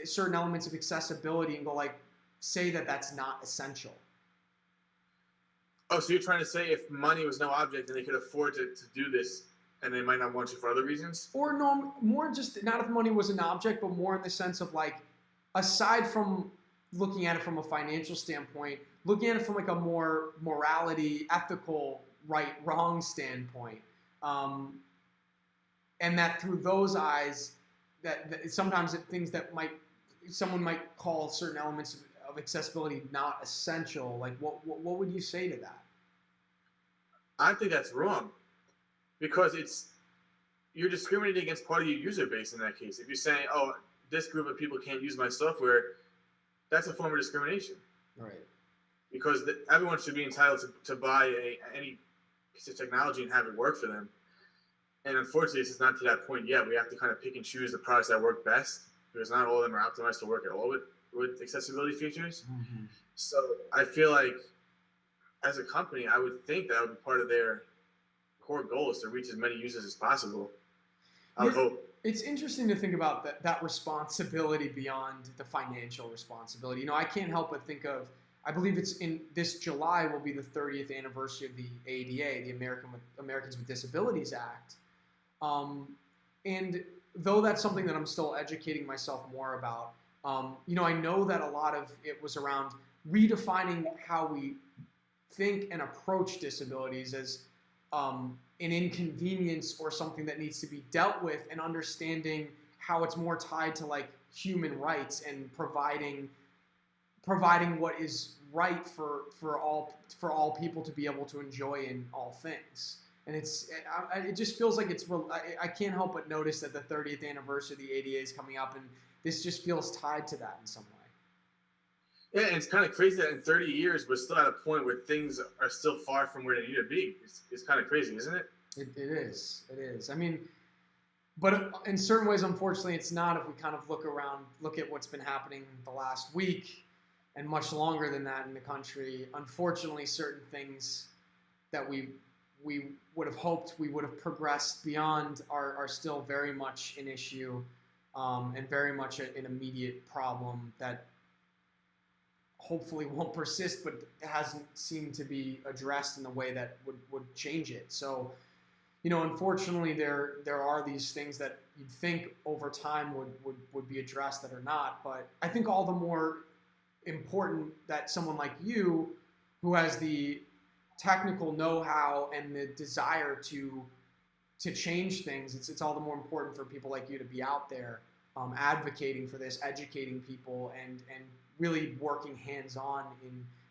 certain elements of accessibility and go say that that's not essential? Oh, so you're trying to say if money was no object and they could afford to do this, and they might not want you for other reasons? Or no, more just not if money was an object, but more in the sense of aside from looking at it from a financial standpoint, looking at it from a more morality, ethical, right, wrong standpoint. And that through those eyes, that sometimes things that someone might call certain elements of accessibility not essential. Like what would you say to that? I think that's wrong because you're discriminating against part of your user base in that case. If you're saying, oh, this group of people can't use my software, that's a form of discrimination. Right. Because everyone should be entitled to buy any piece of technology and have it work for them. And unfortunately, it's not to that point yet. We have to kind of pick and choose the products that work best because not all of them are optimized to work at all with accessibility features. Mm-hmm. So I feel like as a company, I would think that would be part of their core goal is to reach as many users as possible. I would hope. It's interesting to think about that responsibility beyond the financial responsibility. You know, I can't help but think of, I believe it's in this July will be the 30th anniversary of the ADA, the Americans with Disabilities Act. And though that's something that I'm still educating myself more about, you know, I know that a lot of it was around redefining how we think and approach disabilities as an inconvenience or something that needs to be dealt with, and understanding how it's more tied to like human rights and providing what is right for all people to be able to enjoy in all things. And it just feels like I can't help but notice that the 30th anniversary of the ADA is coming up, and this just feels tied to that in some way. Yeah, and it's kind of crazy that in 30 years, we're still at a point where things are still far from where they need to be. It's kind of crazy, isn't it? It is. It is. I mean, but in certain ways, unfortunately, it's not. If we kind of look at what's been happening the last week and much longer than that in the country, unfortunately, certain things that we would have hoped we would have progressed beyond are still very much an issue and very much an immediate problem that hopefully won't persist, but hasn't seemed to be addressed in the way that would change it. So, you know, unfortunately, there are these things that you'd think over time would be addressed that are not. But I think all the more important that someone like you, who has the technical know-how and the desire to change things, it's all the more important for people like you to be out there advocating for this, educating people, and really working hands-on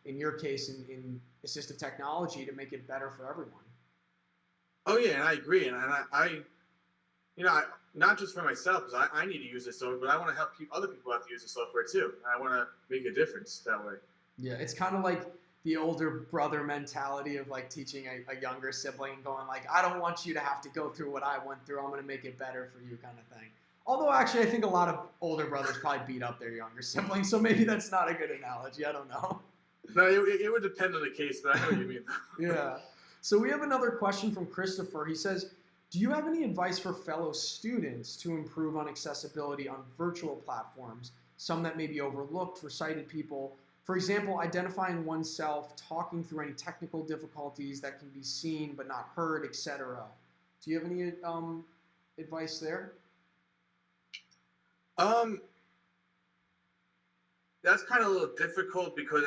in your case in assistive technology to make it better for everyone. Oh yeah, and I agree, and I you know, not just for myself, because I need to use this software, but I want to help other people have to use the software too. I want to make a difference that way. Yeah, it's kind of like the older brother mentality of like teaching a younger sibling and going like, I don't want you to have to go through what I went through. I'm going to make it better for you, kind of thing. Although actually, I think a lot of older brothers probably beat up their younger siblings, so maybe that's not a good analogy. I don't know. No, it would depend on the case, but I know what you mean. Yeah. So we have another question from Christopher. He says, do you have any advice for fellow students to improve on accessibility on virtual platforms, some that may be overlooked for sighted people? For example, identifying oneself, talking through any technical difficulties that can be seen but not heard, etc. Do you have any advice there? That's kind of a little difficult because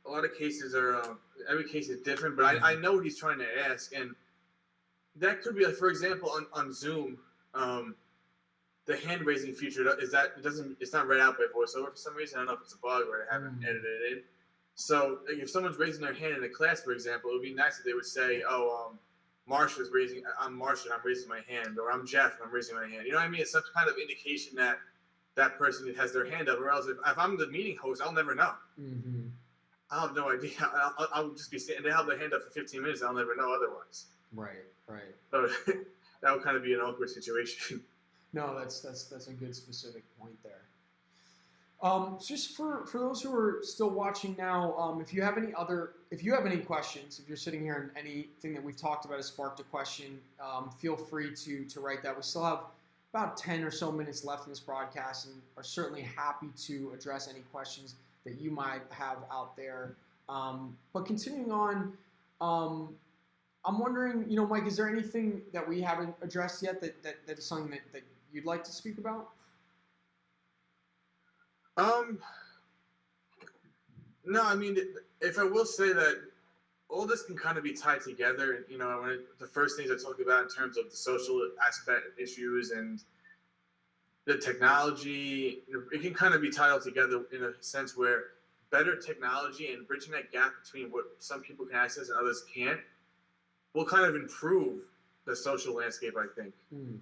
a lot of cases are every case is different. But I know what he's trying to ask, and that could be like, for example, on Zoom, the hand raising feature it's not read out by VoiceOver for some reason. I don't know if it's a bug or they haven't edited it in. So like, if someone's raising their hand in a class, for example, it would be nice if they would say, "Oh, Marsha's raising. I'm Marsha, and I'm raising my hand," or "I'm Jeff, and I'm raising my hand." You know what I mean? It's some kind of indication that that person has their hand up, or else if I'm the meeting host, I'll never know. Mm-hmm. I'll have no idea. I'll just be sitting. They have their hand up for 15 minutes. I'll never know otherwise. Right. So that would kind of be an awkward situation. No, that's a good specific point there. Just for those who are still watching now, if you have any questions, if you're sitting here and anything that we've talked about has sparked a question, feel free to write that. We still have about 10 or so minutes left in this broadcast, and are certainly happy to address any questions that you might have out there. But continuing on, I'm wondering, you know, Mike, is there anything that we haven't addressed yet that is something that you'd like to speak about? No, I mean, if I will say that all this can kind of be tied together. You know, the first things I talked about in terms of the social aspect issues and the technology, it can kind of be tied all together in a sense where better technology and bridging that gap between what some people can access and others can't will kind of improve the social landscape, I think. Mm.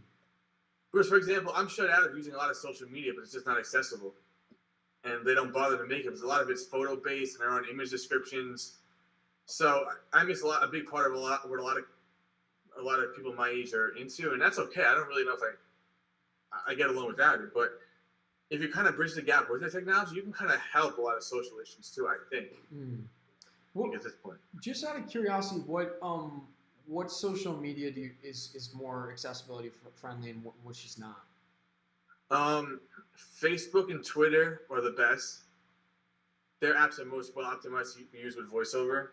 Because, for example, I'm shut out of using a lot of social media, but it's just not accessible. And they don't bother to make it because a lot of it's photo based and they're on image descriptions. So I miss a big part of what a lot of people my age are into, and that's okay. I don't really know if I get along without it, but if you kind of bridge the gap with the technology, you can kind of help a lot of social issues too, I think. Well, at this point. Just out of curiosity, what social media is more accessibility friendly and which is not? Facebook and Twitter are the best. Their apps are most well optimized to use with VoiceOver.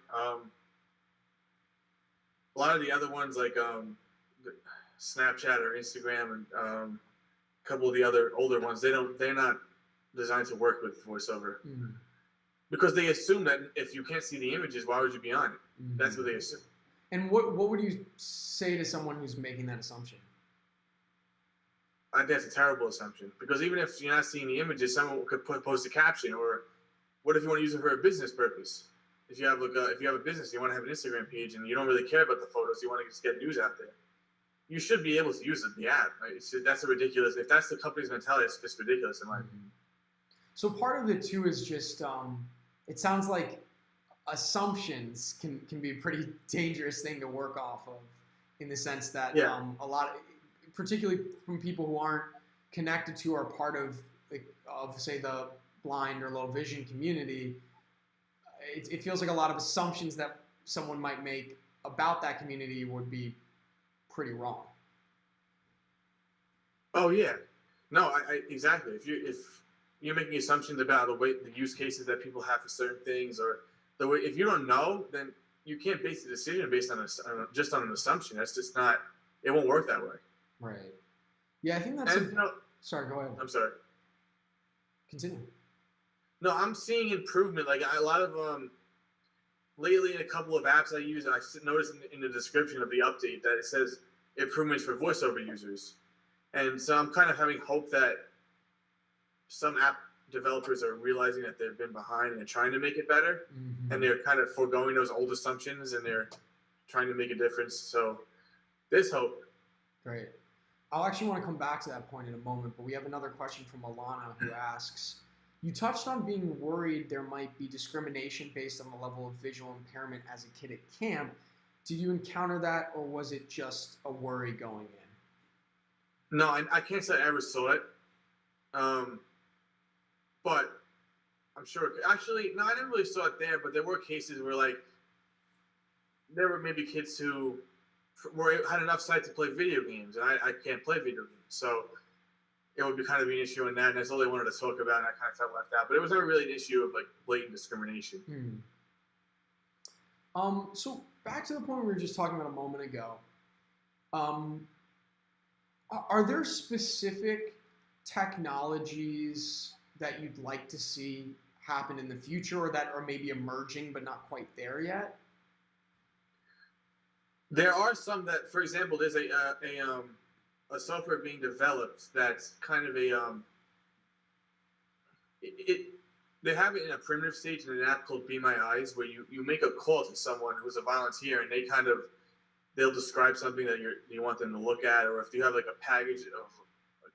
A lot of the other ones like Snapchat or Instagram and a couple of the other older ones, they're not designed to work with VoiceOver. Because they assume that if you can't see the images, why would you be on it? That's what they assume. And what would you say to someone who's making that assumption? I think that's a terrible assumption, because even if you're not seeing the images, someone could post a caption. Or what if you want to use it for a business purpose? If you have a business, you want to have an Instagram page, and you don't really care about the photos, you want to just get news out there. You should be able to use the app. Right? That's a ridiculous. If that's the company's mentality, it's just ridiculous in my opinion. So part of it too is just it sounds like assumptions can be a pretty dangerous thing to work off of, in the sense that a lot, particularly from people who aren't connected to or part of say the blind or low vision community, it feels like a lot of assumptions that someone might make about that community would be pretty wrong. Oh yeah, no, I exactly. If you're making assumptions about the use cases that people have for certain things, or the way, if you don't know, then you can't base the decision based on just on an assumption. That's just not. It won't work that way. Right. Yeah, I think that's. Sorry, go ahead. I'm sorry. Continue. No, I'm seeing improvement. Like a lot of lately in a couple of apps I use, I noticed in the description of the update that it says improvements for VoiceOver users, and so I'm kind of having hope that some app developers are realizing that they've been behind and they're trying to make it better, and they're kind of foregoing those old assumptions and they're trying to make a difference. So there's hope. Great. I'll actually want to come back to that point in a moment, but we have another question from Alana who asks, you touched on being worried there might be discrimination based on the level of visual impairment as a kid at camp. Did you encounter that, or was it just a worry going in? No, I can't say I ever saw it. But I'm sure. Actually, no, I didn't really saw it there. But there were cases where, there were maybe kids who had enough sight to play video games, and I can't play video games, so it would be kind of an issue in that. And that's all they wanted to talk about, and I kind of felt left out. But it was never really an issue of blatant discrimination. So back to the point we were just talking about a moment ago. Are there specific technologies that you'd like to see happen in the future, or that are maybe emerging but not quite there yet? There are some that, for example, there's a software being developed that's kind of they have it in a primitive stage in an app called Be My Eyes, where you make a call to someone who's a volunteer, and they'll describe something that you want them to look at, or if you have a package of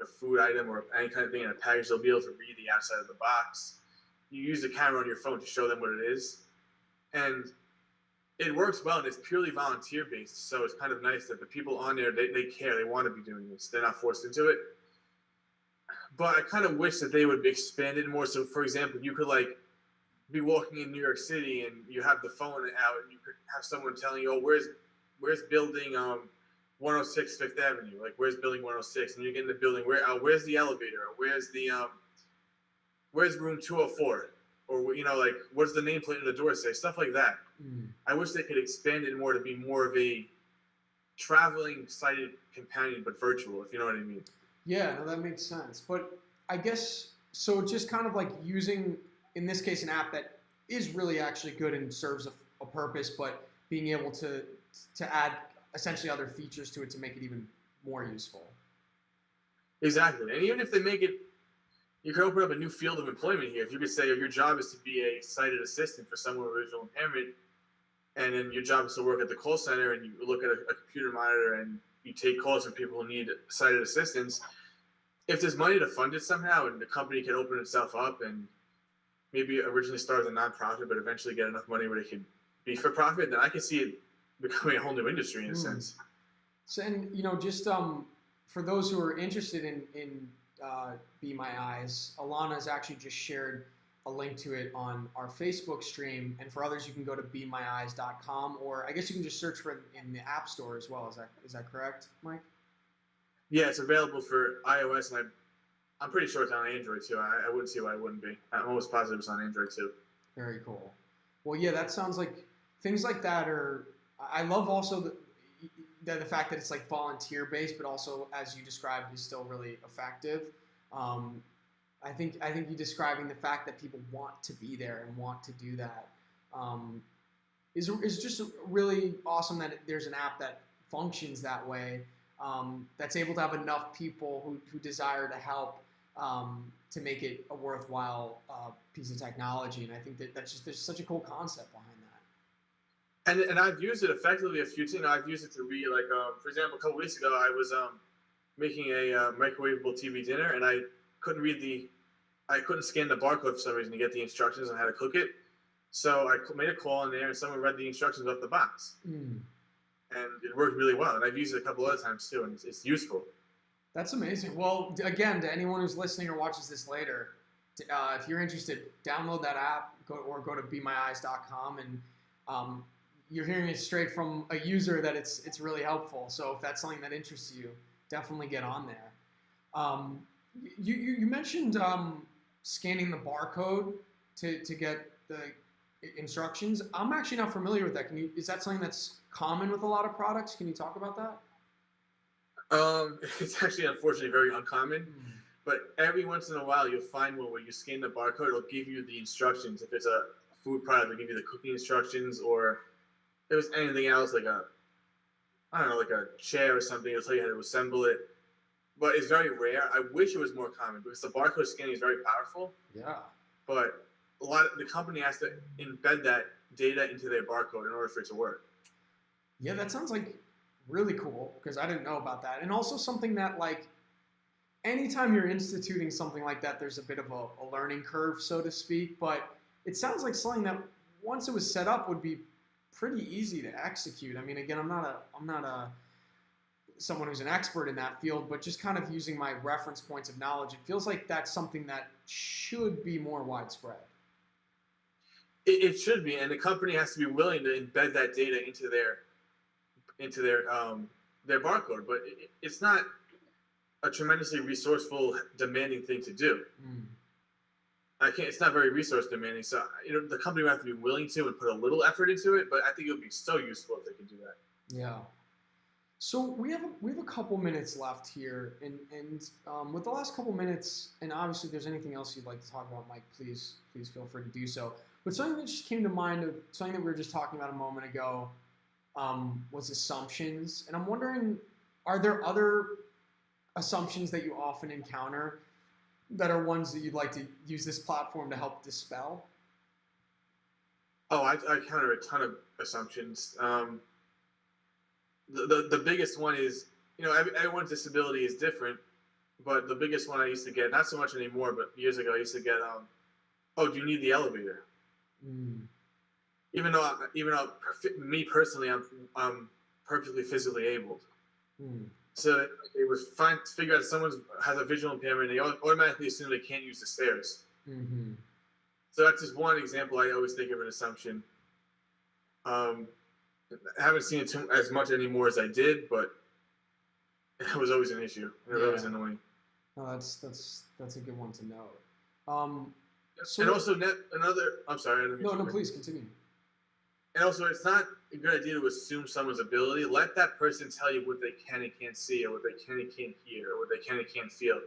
a food item or any kind of thing in a package, they'll be able to read the outside of the box. You use the camera on your phone to show them what it is, and it works well, and it's purely volunteer based. So it's kind of nice that the people on there, they care, they want to be doing this, they're not forced into it. But I kind of wish that they would expand it more. So, for example, you could be walking in New York City and you have the phone out, and you could have someone telling you, "Oh, where's building 106 Fifth Avenue? Where's building 106?" And you get in the building, where's the elevator? Or where's room 204? Or what's the nameplate on the door say? Stuff like that. I wish they could expand it more to be more of a traveling sighted companion, but virtual, if you know what I mean. Yeah, no, that makes sense. But I guess, so just kind of using, in this case, an app that is really actually good and serves a purpose, but being able to add essentially other features to it to make it even more useful. Exactly. And even if they make it, you could open up a new field of employment here. If you could say your job is to be a sighted assistant for someone with visual impairment, and then your job is to work at the call center and you look at a computer monitor and you take calls from people who need sighted assistance. If there's money to fund it somehow and the company can open itself up and maybe originally start as a nonprofit, but eventually get enough money where they can be for profit, then I can see it becoming a whole new industry in a sense. So, and just for those who are interested in Be My Eyes, Alana has actually just shared a link to it on our Facebook stream, and for others, you can go to BeMyEyes.com, or I guess you can just search for it in the App Store as well. Is that correct, Mike? Yeah, it's available for iOS, and I'm pretty sure it's on Android too. I wouldn't see why it wouldn't be. I'm almost positive it's on Android too. Very cool. Well, yeah, that sounds like things like that are. I love also the fact that it's like volunteer based, but also, as you described, is still really effective. I think you describing the fact that people want to be there and want to do that is just really awesome. That there's an app that functions that way, that's able to have enough people who desire to help to make it a worthwhile piece of technology. And I think there's such a cool concept behind that. And I've used it effectively a few times. I've used it to read, like, for example, a couple weeks ago, I was making a microwavable TV dinner, and I couldn't scan the barcode for some reason to get the instructions on how to cook it. So I made a call in there, and someone read the instructions off the box. And it worked really well. And I've used it a couple other times too, and it's useful. That's amazing. Well, again, to anyone who's listening or watches this later, if you're interested, download that app go to BeMyEyes.com, and you're hearing it straight from a user that it's really helpful. So if that's something that interests you, definitely get on there. You mentioned scanning the barcode to get the instructions. I'm actually not familiar with that. Is that something that's common with a lot of products? Can you talk about that? It's actually unfortunately very uncommon, but every once in a while you'll find one where you scan the barcode, it'll give you the instructions. If it's a food product, it'll give you the cooking instructions, or if it was anything else, like like a chair or something, it'll tell you how to assemble it. But it's very rare. I wish it was more common because the barcode scanning is very powerful. Yeah. But the company has to embed that data into their barcode in order for it to work. Yeah, that sounds like really cool, because I didn't know about that. And also something that, like, anytime you're instituting something like that, there's a bit of a learning curve, so to speak. But it sounds like something that once it was set up would be pretty easy to execute. I mean, again, I'm not someone who's an expert in that field, but just kind of using my reference points of knowledge, it feels like that's something that should be more widespread. It should be, and the company has to be willing to embed that data into their barcode. But it's not a tremendously resourceful, demanding thing to do. It's not very resource demanding. So the company would have to be willing to and put a little effort into it. But I think it would be so useful if they could do that. Yeah. So we have a couple minutes left here, and with the last couple minutes, and obviously, if there's anything else you'd like to talk about, Mike, please feel free to do so. But something that just came to mind of something that we were just talking about a moment ago was assumptions, and I'm wondering, are there other assumptions that you often encounter that are ones that you'd like to use this platform to help dispel? Oh, I encounter a ton of assumptions. The biggest one is, everyone's disability is different, but the biggest one I used to get, not so much anymore, but years ago I used to get, oh, do you need the elevator? Even though me personally, I'm perfectly physically abled. So it was fine to figure out if someone has a visual impairment, they automatically assume they can't use the stairs. So that's just one example I always think of an assumption. I haven't seen it as much anymore as I did, but it was always an issue. It was annoying. No, that's a good one to know. And also I'm sorry. No, please continue. And also, it's not a good idea to assume someone's ability. Let that person tell you what they can and can't see, or what they can and can't hear, or what they can and can't feel.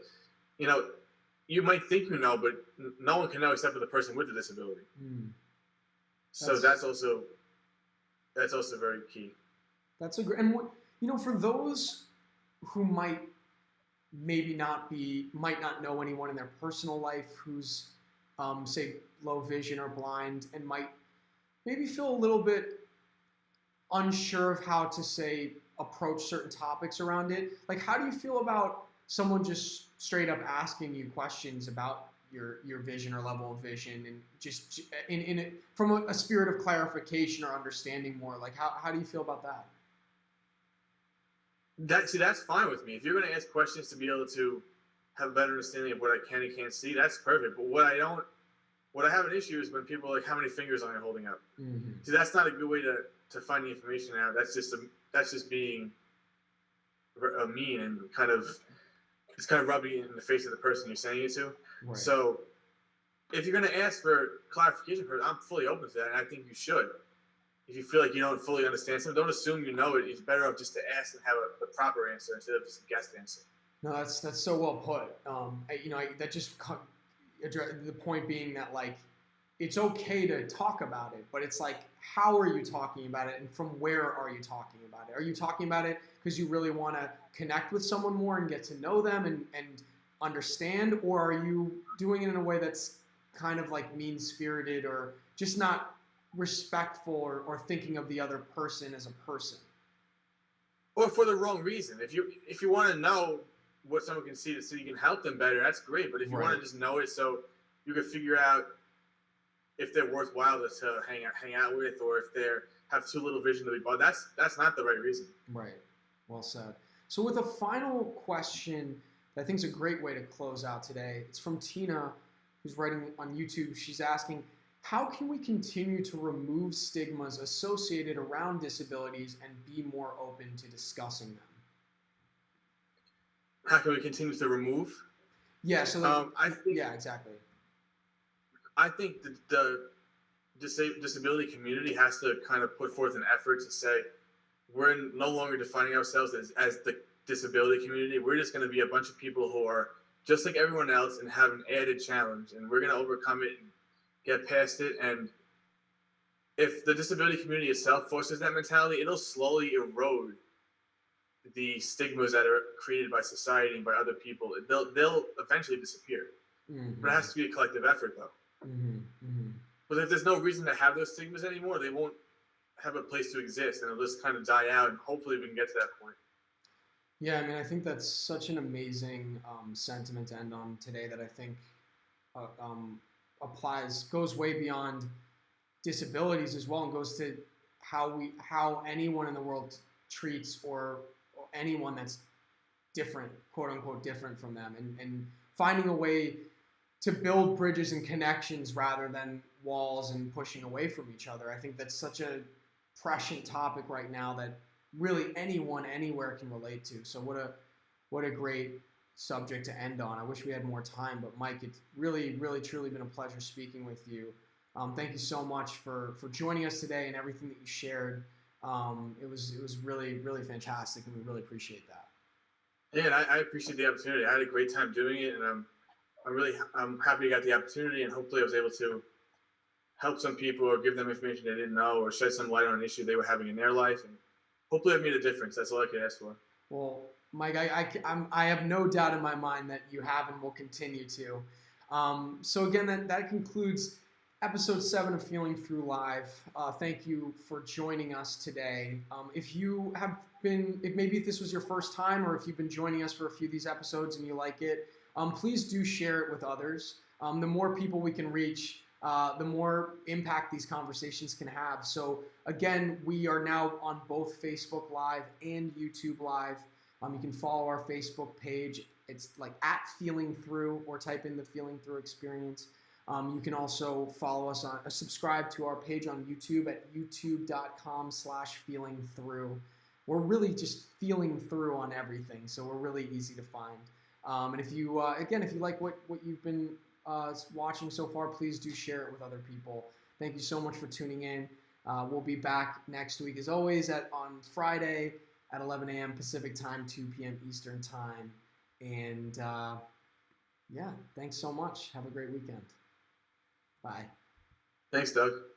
You might think you know, but no one can know except for the person with the disability. So that's also very key. That's a great, and for those who might might not know anyone in their personal life who's, say, low vision or blind, and might maybe feel a little bit unsure of how to, say, approach certain topics around it. Like, how do you feel about someone just straight up asking you questions about your vision or level of vision, and just from a spirit of clarification or understanding more? Like, how do you feel about that? That's fine with me. If you're going to ask questions to be able to have a better understanding of what I can and can't see, that's perfect. But what I have an issue is when people are like, how many fingers am I holding up? Mm-hmm. See, that's not a good way to find the information out. That's just being mean, and it's kind of rubbing it in the face of the person you're saying it to. Right. So if you're going to ask for clarification, I'm fully open to that, and I think you should. If you feel like you don't fully understand something, don't assume you know it. It's better off just to ask and have the proper answer instead of just a guessed answer. No, that's so well put. That just the point being that, like, it's okay to talk about it, but it's like, how are you talking about it, and from where are you talking about it? Are you talking about it because you really want to connect with someone more and get to know them and understand, or are you doing it in a way that's kind of like mean-spirited, or just not respectful, or thinking of the other person as a person? Or for the wrong reason. If you want to know what someone can see so you can help them better, that's great. But if you want to just know it so you can figure out if they're worthwhile to hang out with, or if they have too little vision to be bothered, that's not the right reason. Right. Well said. So with a final question that I think is a great way to close out today, it's from Tina, who's writing on YouTube. She's asking, how can we continue to remove stigmas associated around disabilities and be more open to discussing them? How can we continue to remove? Yeah. So yeah, exactly. I think the disability community has to kind of put forth an effort to say, we're no longer defining ourselves as the disability community. We're just going to be a bunch of people who are just like everyone else and have an added challenge, and we're going to overcome it and get past it. And if the disability community itself forces that mentality, it'll slowly erode the stigmas that are created by society and by other people. They'll eventually disappear. Mm-hmm. But it has to be a collective effort, though. Mm-hmm. Mm-hmm. But if there's no reason to have those stigmas anymore, they won't have a place to exist, and it'll just kind of die out, and hopefully we can get to that point. Yeah, I mean, I think that's such an amazing sentiment to end on today, that I think goes way beyond disabilities as well, and goes to how anyone in the world treats or anyone that's different, quote unquote, different from them, and finding a way to build bridges and connections rather than walls and pushing away from each other. I think that's such a prescient topic right now that really anyone anywhere can relate to. So what a great subject to end on. I wish we had more time, but Mike, it's really, really, truly been a pleasure speaking with you. Thank you so much for joining us today and everything that you shared. It was really, really fantastic, and we really appreciate that. Yeah, and I appreciate the opportunity. I had a great time doing it, and I'm happy I got the opportunity, and hopefully I was able to help some people or give them information they didn't know, or shed some light on an issue they were having in their life, and hopefully I made a difference. That's all I could ask for. Well, Mike, I have no doubt in my mind that you have and will continue to. So again, that concludes Episode 7 of Feeling Through Live. Thank you for joining us today. If maybe this was your first time, or if you've been joining us for a few of these episodes and you like it, please do share it with others. The more people we can reach, the more impact these conversations can have. So again, we are now on both Facebook Live and YouTube Live. You can follow our Facebook page. It's like @FeelingThrough, or type in the Feeling Through experience. You can also follow us subscribe to our page on YouTube at youtube.com/feelingthrough. We're really just feeling through on everything, so we're really easy to find. And if you like what you've been watching so far, please do share it with other people. Thank you so much for tuning in. We'll be back next week, as always, on Friday at 11 a.m. Pacific time, 2 p.m. Eastern time. And thanks so much. Have a great weekend. Bye. Thanks, Doug.